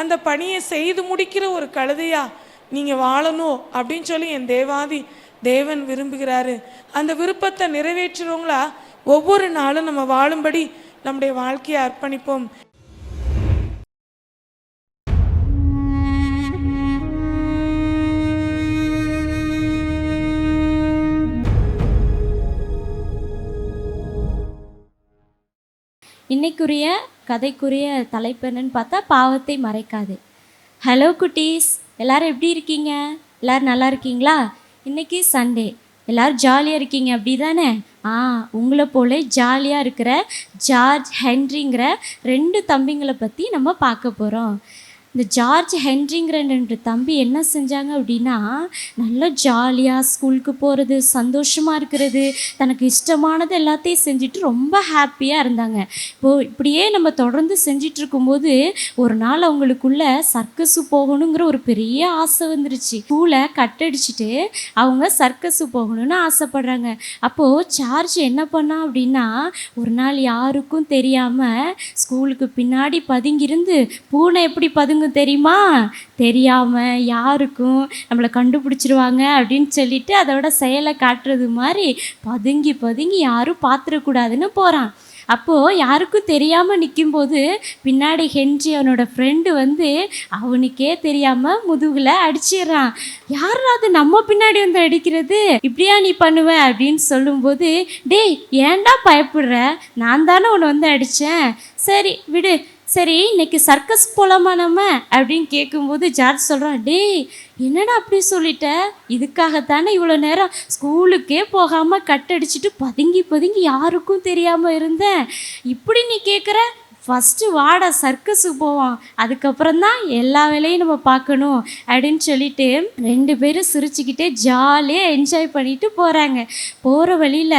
அந்த பணியை செய்து முடிக்கிற ஒரு கழுதையா நீங்கள் வாழணும் அப்படின்னு சொல்லி என் தேவாதி தேவன் விரும்புகிறாரு. அந்த விருப்பத்தை நிறைவேற்றுறவங்களா ஒவ்வொரு நாளும் நம்ம வாழும்படி நம்முடைய வாழ்க்கையை அர்ப்பணிப்போம். இன்னைக்குரிய கதைக்குரிய தலைப்பு என்னன்னு பார்த்தா பாவத்தை மறைக்காது. ஹலோ குட்டீஸ், எல்லாரும் எப்படி இருக்கீங்க? எல்லோரும் நல்லா இருக்கீங்களா? இன்றைக்கி சண்டே, எல்லோரும் ஜாலியாக இருக்கீங்க அப்படி தானே? உங்களை போல ஜாலியாக இருக்கிற ஜார்ஜ் ஹென்ரிங்கிற 2 தம்பிங்களை பற்றி நம்ம பார்க்க போகிறோம். இந்த ஜார்ஜ் ஹென்ரிங்கிற 2 தம்பி என்ன செஞ்சாங்க அப்படின்னா, நல்லா ஜாலியாக ஸ்கூலுக்கு போகிறது, சந்தோஷமாக இருக்கிறது, தனக்கு இஷ்டமானது எல்லாத்தையும் செஞ்சுட்டு ரொம்ப ஹாப்பியாக இருந்தாங்க. இப்படியே நம்ம தொடர்ந்து செஞ்சிட்ருக்கும்போது ஒரு நாள் அவங்களுக்குள்ள சர்க்கஸு போகணுங்கிற ஒரு பெரிய ஆசை வந்துருச்சு. ஸ்கூலை கட்டடிச்சிட்டு அவங்க சர்க்கஸு போகணும்னு ஆசைப்படுறாங்க. அப்போது ஜார்ஜ் என்ன பண்ணா அப்படின்னா, ஒரு நாள் யாருக்கும் தெரியாமல் ஸ்கூலுக்கு பின்னாடி பதுங்கிருந்து பூனை எப்படி பதுங்க தெரியுமா, தெரியாமல் யாருக்கும் நம்மளை கண்டுபிடிச்சிருவாங்க அப்படின்னு சொல்லிட்டு அதோட செயலை காட்டுறது மாதிரி பதுங்கி பதுங்கி யாரும் பார்த்துடக்கூடாதுன்னு போகிறான். அப்போது யாருக்கும் தெரியாமல் நிற்கும்போது பின்னாடி ஹென்றி அவனோட ஃப்ரெண்டு வந்து அவனுக்கே தெரியாமல் முதுகில் அடிச்சிடுறான். யாராவது நம்ம பின்னாடி வந்து அடிக்கிறது, இப்படியா நீ பண்ணுவ அப்படின்னு சொல்லும்போது, டேய் ஏன்டா பயப்படுற, நான் தானே உன்னை வந்து அடித்தேன், சரி விடு, சரி இன்னைக்கு சர்க்கஸ் போகலாமா நம்ம அப்படின்னு கேட்கும்போது ஜார்ஜ் சொல்கிறான், டேய் என்னடா அப்படி சொல்லிட்ட, இதுக்காகத்தானே இவ்வளோ நேரம் ஸ்கூலுக்கே போகாமல் கட்டடிச்சிட்டு பதுங்கி பதுங்கி யாருக்கும் தெரியாமல் இருந்தேன், இப்படி நீ கேட்குற, ஃபஸ்ட்டு வாடா சர்க்கஸுக்கு போவோம், அதுக்கப்புறம் தான் எல்லா வேலையும் நம்ம பார்க்கணும் அப்படின்னு சொல்லிட்டு 2 பேரும் சிரிச்சுக்கிட்டே ஜாலியாக என்ஜாய் பண்ணிட்டு போகிறாங்க. போகிற வழியில்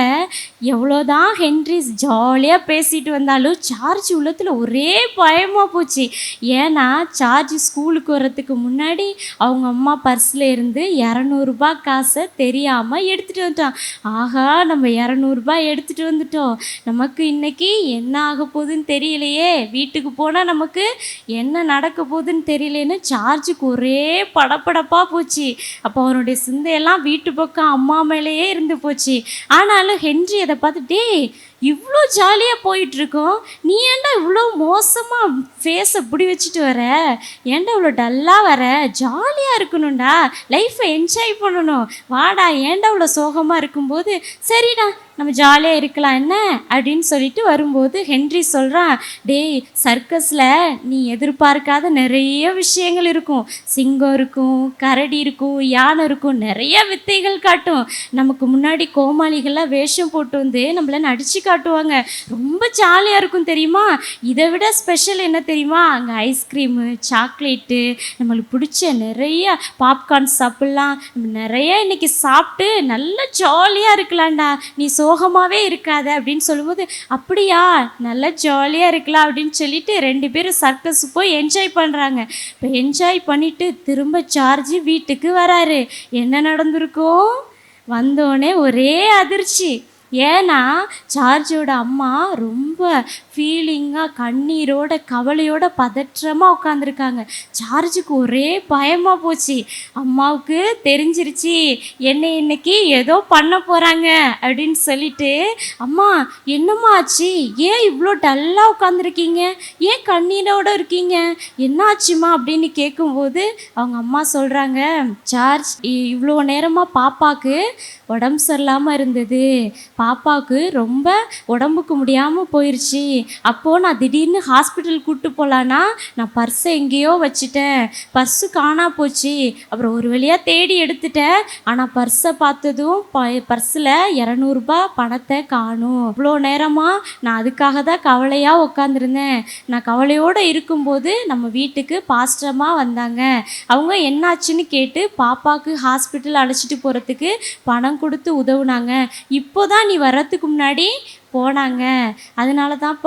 எவ்வளோதான் ஹென்றி ஜாலியாக பேசிட்டு வந்தாலும் சார்ஜ் உள்ளத்தில் ஒரே பயமாக போச்சு. ஏன்னா சார்ஜ் ஸ்கூலுக்கு வர்றதுக்கு முன்னாடி அவங்க அம்மா பர்ஸில் இருந்து 200 ரூபாய் காசை தெரியாமல் எடுத்துகிட்டு வந்துட்டான். ஆகா, நம்ம 200 ரூபாய் எடுத்துகிட்டு வந்துட்டோம், நமக்கு இன்னைக்கு என்ன ஆக போகுதுன்னு தெரியலையே, வீட்டுக்கு போனால் நமக்கு என்ன நடக்க போகுதுன்னு தெரியலேன்னு சார்ஜுக்கு ஒரே படப்படப்பாக போச்சு. அப்போ அவனுடைய சிந்தையெல்லாம் வீட்டு பக்கம் அம்மா மேலேயே இருந்து போச்சு. ஆனாலும் ஹென்றி அதை பார்த்துட்டே, இவ்வளோ ஜாலியாக போயிட்டுருக்கோம், நீ ஏன்டா இவ்வளோ மோசமாக ஃபேஸை இப்படி வச்சுட்டு வர, ஏன்டா இவ்வளோ டல்லாக வர, ஜாலியாக இருக்கணும்டா, லைஃப்பை என்ஜாய் பண்ணணும், வாடா, ஏன்டா இவ்வளோ சோகமாக இருக்கும்போது, சரிடா நம்ம ஜாலியாக இருக்கலாம் என்ன அப்படின்னு சொல்லிட்டு வரும்போது ஹென்றி சொல்கிறான், டேய் சர்க்கஸில் நீ எதிர்பார்க்காத நிறைய விஷயங்கள் இருக்கும், சிங்கம் இருக்கும், கரடி இருக்கும், யானை இருக்கும், நிறைய வித்தைகள் காட்டும், நமக்கு முன்னாடி கோமாளிகள்லாம் வேஷம் போட்டு வந்து நம்மள நடிச்சு காட்டுவாங்க, ரொம்ப ஜாலியாக இருக்கும் தெரியுமா, இதை விட ஸ்பெஷல் என்ன தெரியுமா, அங்கே ஐஸ்கிரீமு, சாக்லேட்டு, நம்மளுக்கு பிடிச்ச நிறைய பாப்கார்ன் சாப்பிட்லாம், நம்ம நிறைய இன்னைக்கு சாப்பிட்டு நல்லா ஜாலியாக இருக்கலாம்டா, நீ சோகமாகவே இருக்காத அப்படின்னு சொல்லும்போது, அப்படியா நல்லா ஜாலியாக இருக்கலாம் அப்படின்னு சொல்லிட்டு 2 பேரும் சர்க்கஸ் போய் என்ஜாய் பண்ணுறாங்க. இப்போ என்ஜாய் பண்ணிவிட்டு திரும்ப சார்ஜ் வீட்டுக்கு வராரு. என்ன நடந்திருக்கும், வந்தோடனே ஒரே அதிர்ச்சி. ஏன்னா சார்ஜோட அம்மா ரொம்ப ஃபீலிங்காக கண்ணீரோட கவலையோட பதற்றமாக உட்காந்துருக்காங்க. சார்ஜுக்கு ஒரே பயமாக போச்சு. அம்மாவுக்கு தெரிஞ்சிருச்சு என்னை இன்னைக்கு ஏதோ பண்ண போகிறாங்க அப்படின்னு சொல்லிட்டு, அம்மா என்னம்மா ஆச்சு, ஏன் இவ்வளோ டல்லாக உட்காந்துருக்கீங்க, ஏன் கண்ணீரோடு இருக்கீங்க, என்ன ஆச்சுமா அப்படின்னு கேட்கும்போது அவங்க அம்மா சொல்கிறாங்க, சார்ஜ் இவ்வளோ நேரமாக பாப்பாவுக்கு உடம்பு சரியில்லாமல் இருந்தது, பாப்பாவுக்கு ரொம்ப உடம்புக்கு முடியாமல் போயிடுச்சு, அப்போது நான் திடீர்னு ஹாஸ்பிட்டல் கூப்பிட்டு போகலான்னா நான் பர்ஸை எங்கேயோ வச்சுட்டேன், பர்ஸு காணா போச்சு, அப்புறம் ஒரு வழியாக தேடி எடுத்துட்டேன், ஆனால் பர்ஸை பார்த்ததும் பர்ஸில் 200 ரூபாய் பணத்தை காணும், இவ்வளோ நேரமாக நான் அதுக்காக தான் கவலையாக உட்காந்துருந்தேன், நான் கவலையோடு இருக்கும்போது நம்ம வீட்டுக்கு பாஸ்டரமா வந்தாங்க, அவங்க என்னாச்சுன்னு கேட்டு பாப்பாவுக்கு ஹாஸ்பிட்டல் அழைச்சிட்டு போகிறதுக்கு பணம் கொடுத்து உதவுனாங்க, இப்போ தான் நீ வர்றதுக்கு முன்னாடி போனாங்க. அதனால தான்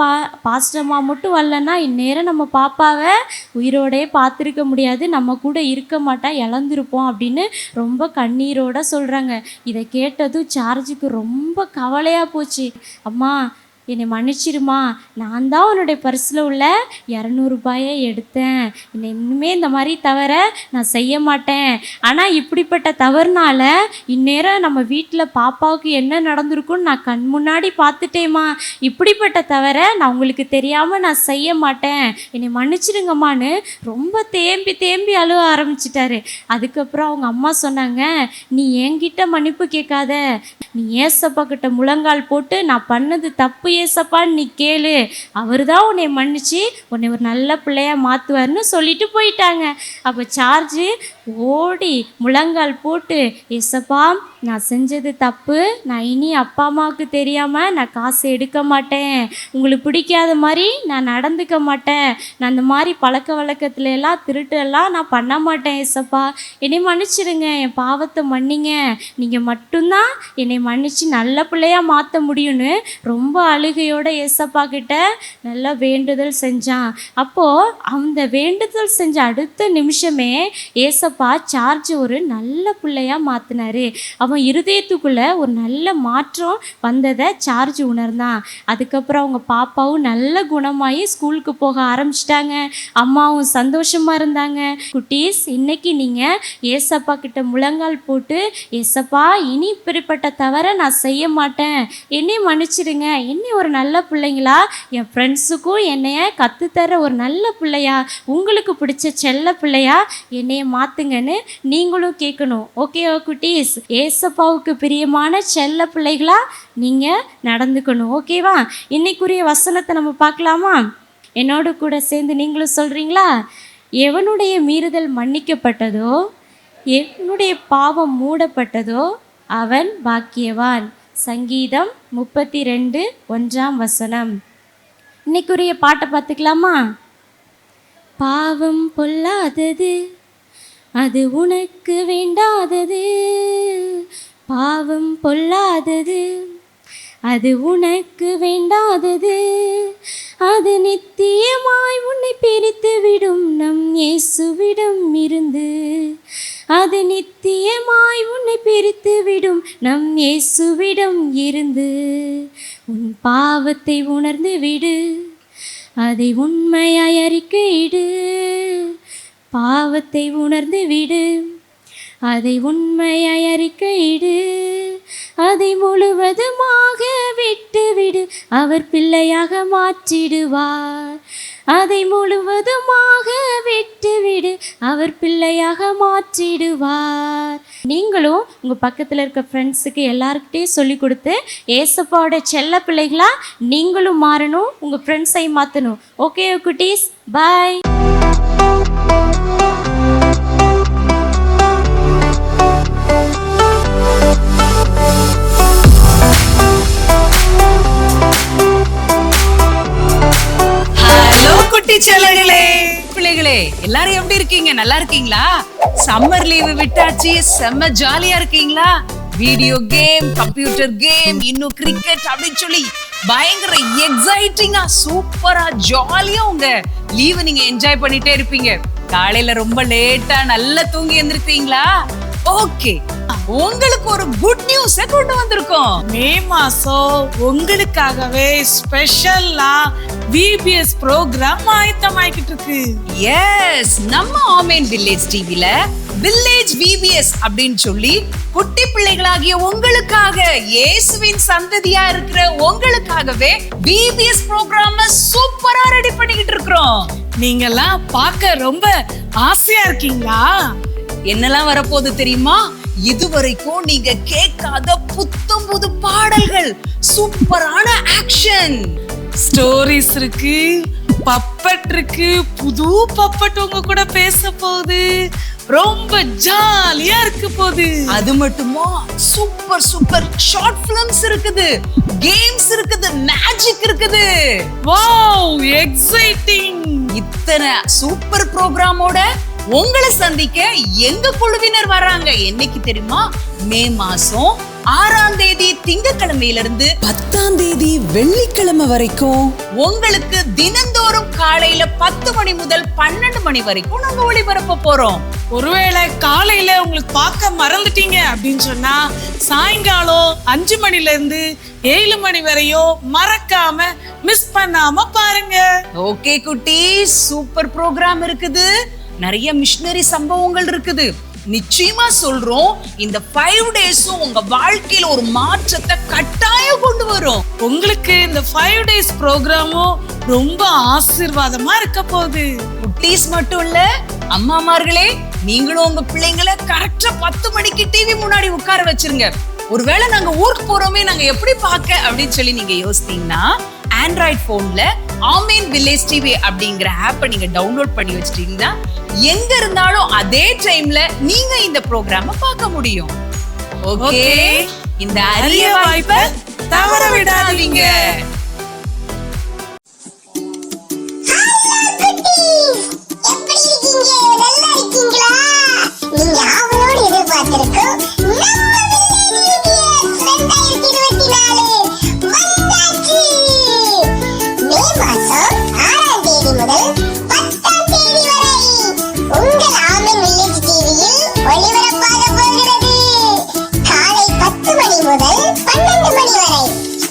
பாஸ்டம்மா மட்டும் வரலன்னா இந்நேரம் நம்ம பாப்பாவை உயிரோடே பார்த்துருக்க முடியாது, நம்ம கூட இருக்க மாட்டா, இழந்திருப்போம் அப்படின்னு ரொம்ப கண்ணீரோட சொல்கிறாங்க. இதை கேட்டதும் சார்ஜுக்கு ரொம்ப கவலையாக போச்சு. அம்மா என்னை மன்னிச்சிருமா, நான் தான் உன்னுடைய பர்ஸில் உள்ள 200 ரூபாயை எடுத்தேன், என்னை இன்னுமே இந்த மாதிரி தவிர நான் செய்ய மாட்டேன். ஆனால் இப்படிப்பட்ட தவறுனால இந்நேரம் நம்ம வீட்டில் பாப்பாவுக்கு என்ன நடந்திருக்குன்னு நான் கண் முன்னாடி பார்த்துட்டேம்மா. இப்படிப்பட்ட தவிர நான் உங்களுக்கு தெரியாமல் நான் செய்ய மாட்டேன், என்னை மன்னிச்சிடுங்கம்மான்னு ரொம்ப தேம்பி அழுவ ஆரம்பிச்சிட்டாரு. அதுக்கப்புறம் அவங்க அம்மா சொன்னாங்க, நீ என்கிட்ட மன்னிப்பு கேட்காத, நீ ஏசப்பா கிட்ட முழங்கால் போட்டு நான் பண்ணது தப்பு ஏசப்பான்னு நீ கேளு, அவர் தான் உன்னை மன்னிச்சு உன்னை ஒரு நல்ல பிள்ளையா மாற்றுவார்னு சொல்லிட்டு போயிட்டாங்க. அப்போ சார்ஜு ஓடி முழங்கால் போட்டு, ஏசப்பா நான் செஞ்சது தப்பு, நான் இனி அப்பா அம்மாவுக்கு தெரியாமல் நான் காசு எடுக்க மாட்டேன், உங்களுக்கு பிடிக்காத மாதிரி நான் நடந்துக்க மாட்டேன், நான் இந்த மாதிரி பழக்க வழக்கத்துல எல்லாம் திருட்டெல்லாம் நான் பண்ண மாட்டேன் ஏசப்பா, என்னை மன்னிச்சிடுங்க, என் பாவத்தை மன்னிங்க, நீங்கள் மட்டும்தான் என்னை மன்னிச்சு நல்ல பிள்ளையாக மாற்ற முடியும்னு ரொம்ப அழுகையோட ஏசப்பா கிட்ட நல்லா வேண்டுதல் செஞ்சான். அப்போது அந்த வேண்டுதல் செஞ்ச அடுத்த நிமிஷமே ஏசப்பா சார்ஜ் ஒரு நல்ல பிள்ளையாக மாற்றினாரு. அவன் இருதயத்துக்குள்ளே ஒரு நல்ல மாற்றம் வந்ததை சார்ஜ் உணர்ந்தான். அதுக்கப்புறம் அவங்க பாப்பாவும் நல்ல குணமாகி ஸ்கூலுக்கு போக ஆரம்பிச்சிட்டாங்க. அம்மாவும் சந்தோஷமாக இருந்தாங்க. குட்டீஸ், இன்னைக்கு நீங்கள் ஏசப்பா கிட்ட முழங்கால் போட்டு, ஏசப்பா இனி இப்படிப்பட்ட தவற நான் செய்ய மாட்டேன், என்னை மன்னிச்சிடுங்க, என்னை ஒரு நல்ல பிள்ளைங்களா, என் ஃப்ரெண்ட்ஸுக்கும் என்னைய கற்றுத்தர ஒரு நல்ல பிள்ளையா, உங்களுக்கு பிடிச்ச செல்ல பிள்ளையா என்னைய மாற்றுங்கன்னு நீங்களும் கேட்கணும். ஓகேவா குட்டீஸ்? ஏசப்பாவுக்கு பிரியமான செல்ல பிள்ளைகளா நீங்கள் நடந்துக்கணும். ஓகேவா? இன்னைக்குரிய வசனத்தை நம்ம பார்க்கலாமா? என்னோட கூட சேர்ந்து நீங்களும் சொல்கிறீங்களா? எவனுடைய மீறுதல் மன்னிக்கப்பட்டதோ, எவனுடைய பாவம் மூடப்பட்டதோ அவன் பாக்கியவான். சங்கீதம் 32:1. இன்னைக்குரிய பாட்டை பார்த்துக்கலாமா? பாவம் பொல்லாதது, அது உனக்கு வேண்டாதது, பாவம் பொல்லாதது, அது உனக்கு வேண்டாதது, அது நித்தியமாய் உன்னை பிரித்து விடும் நம் இயேசுவிடம் இருந்து, அது நித்தியமாய் உன்னை பிரித்து விடும் நம் இயேசுவிடம் இருந்து. உன் பாவத்தை உணர்ந்து விடு, அதை உண்மையாய் அறிக்கையிடு, பாவத்தை உணர்ந்து விடு, அதை உண்மையாய் அறிக்கையிடு, அதை முழுவதுமாக விட்டுவிடு, அவர் பிள்ளையாக மாற்றிடுவார், அதை முழுவதுமாக விட்டுவிடு, அவர் பிள்ளையாக மாற்றிடுவார். நீங்களும் உங்கள் பக்கத்தில் இருக்க ஃப்ரெண்ட்ஸுக்கு எல்லாருக்கிட்டையும் சொல்லி கொடுத்து ஏசப்பாவோட செல்ல பிள்ளைகளா நீங்களும் மாறணும், உங்கள் ஃப்ரெண்ட்ஸையும் மாற்றணும். ஓகே குட்டீஸ், பாய். பிள்ளைகளே, எல்லாரும் எப்படி இருக்கீங்க? நல்லா இருக்கீங்களா? சம்மர் லீவு விட்டாச்சு, செம்ம ஜாலியா இருக்கீங்களா? வீடியோ கேம், கம்ப்யூட்டர் கேம், இன்னும் கிரிக்கெட் அப்படின்னு சொல்லி பயங்கர எக்ஸைட்டிங்கா சூப்பரா ஜாலியா உங்க லீவு நீங்க என்ஜாய் பண்ணிட்டே இருப்பீங்க. காலையில ரொம்ப லேட்டா நல்லா தூங்கி எழுந்திருப்பீங்களா? ஓகே, உங்களுக்கு ஒரு குட் நியூஸ் கொண்டு வந்திருக்கோம். மே மாசம் உங்களுக்காகவே ஸ்பெஷலா VBS ப்ரோக்ராம் ஆயத்தமாயிக்கிட்டு இருக்கு. எஸ், நம்ம ஆமேன் வில்லேஜ் டிவில வில்லேஜ் VBS அப்படின்னு சொல்லி குட்டி பிள்ளைகளாகிய உங்களுக்காக, இயேசுவின் சந்ததியா இருக்கிற உங்களுக்காகவே VBS ப்ரோக்ராம் சூப்பரா ரெடி பண்ணிக்கிட்டு இருக்கிறோம். நீங்கெல்லாம் பார்க்க ரொம்ப ஆசையா இருக்கீங்களா? என்னெல்லாம் வரப்போகுது தெரியுமா? இதுவரைக்கும் நீங்க கேட்காத புத்தம் புது பாடல்கள், சூப்பரான ஆக்ஷன், ஸ்டோரிஸ் இருக்கு, பப்பட் இருக்கு, புது பப்பட் உங்க கூட பேச போகுது, ரொம்ப ஜாலியா இருக்கு போகுது. அது மட்டுமா, சூப்பர் சூப்பர் ஷார்ட் பிலிம்ஸ் இருக்குது, கேம்ஸ் இருக்குது, மேஜிக் இருக்குது. Wow, exciting! இத்தனை சூப்பர் ப்ரோக்ராமோட உங்களை சந்திக்க எங்க குழுவினர் வர்றாங்க. என்னைக்கு தெரியுமா? மே மாசம் 6ஆம் தேதி திங்கட்கிழமையிலிருந்து 10ஆம் தேதி வெள்ளிக்கிழமை வரைக்கும் உங்களுக்கு தினந்தோறும் காலையில 10 மணி முதல் 12 மணி வரைக்கும் நாங்க ஒளிபரப்ப போறோம். ஒருவேளை காலையில உங்களுக்கு பார்க்க மறந்துட்டீங்க அப்படின்னு சொன்னா சாயங்காலம் 5 மணில இருந்து 7 மணி வரையும் மறக்காம மிஸ் பண்ணாம பாருங்க. ஓகே குட்டி, சூப்பர் ப்ரோக்ராம் இருக்குது. நிறைய மிஷனரி சம்பவங்கள் இருக்குது. நிச்சயமா சொல்றோம், இந்த 5 டேஸும் உங்க வாழ்க்கையில ஒரு மாற்றத்தை கட்டாயம் கொண்டு வரும். உங்களுக்கு இந்த 5 டேஸ் ப்ரோக்ராமும் ரொம்ப ஆசீர்வாதமா இருக்க போகுது. குட்டீஸ் மட்டும் இல்ல, அம்மாமார்களே, நீங்களும் உங்க பிள்ளைங்களை கரெக்டா 10 மணிக்கு டிவி முன்னாடி உட்கார வச்சிருங்க. ஒருவேளை நாங்க ஊருக்கு போறோமே, நாங்க எப்படி பார்க்க அப்படின்னு சொல்லி நீங்க யோசித்தீங்கன்னா, ஆண்ட்ராய்ட் போன்ல ஆமேன் வில்லேஜ் டிவி அப்படிங்கிற ஆப்பை நீங்க டவுன்லோட் பண்ணி வச்சிட்டீங்கன்னா எங்க இருந்தாலும் அதே டைம்ல நீங்க இந்த ப்ரோக்ராம பார்க்க முடியும். ஓகே, இந்த அரிய வாய்ப்பை தவற விடாதீங்க.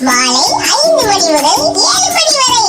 மாலை 5 மணி முதல் 7 மணி வரை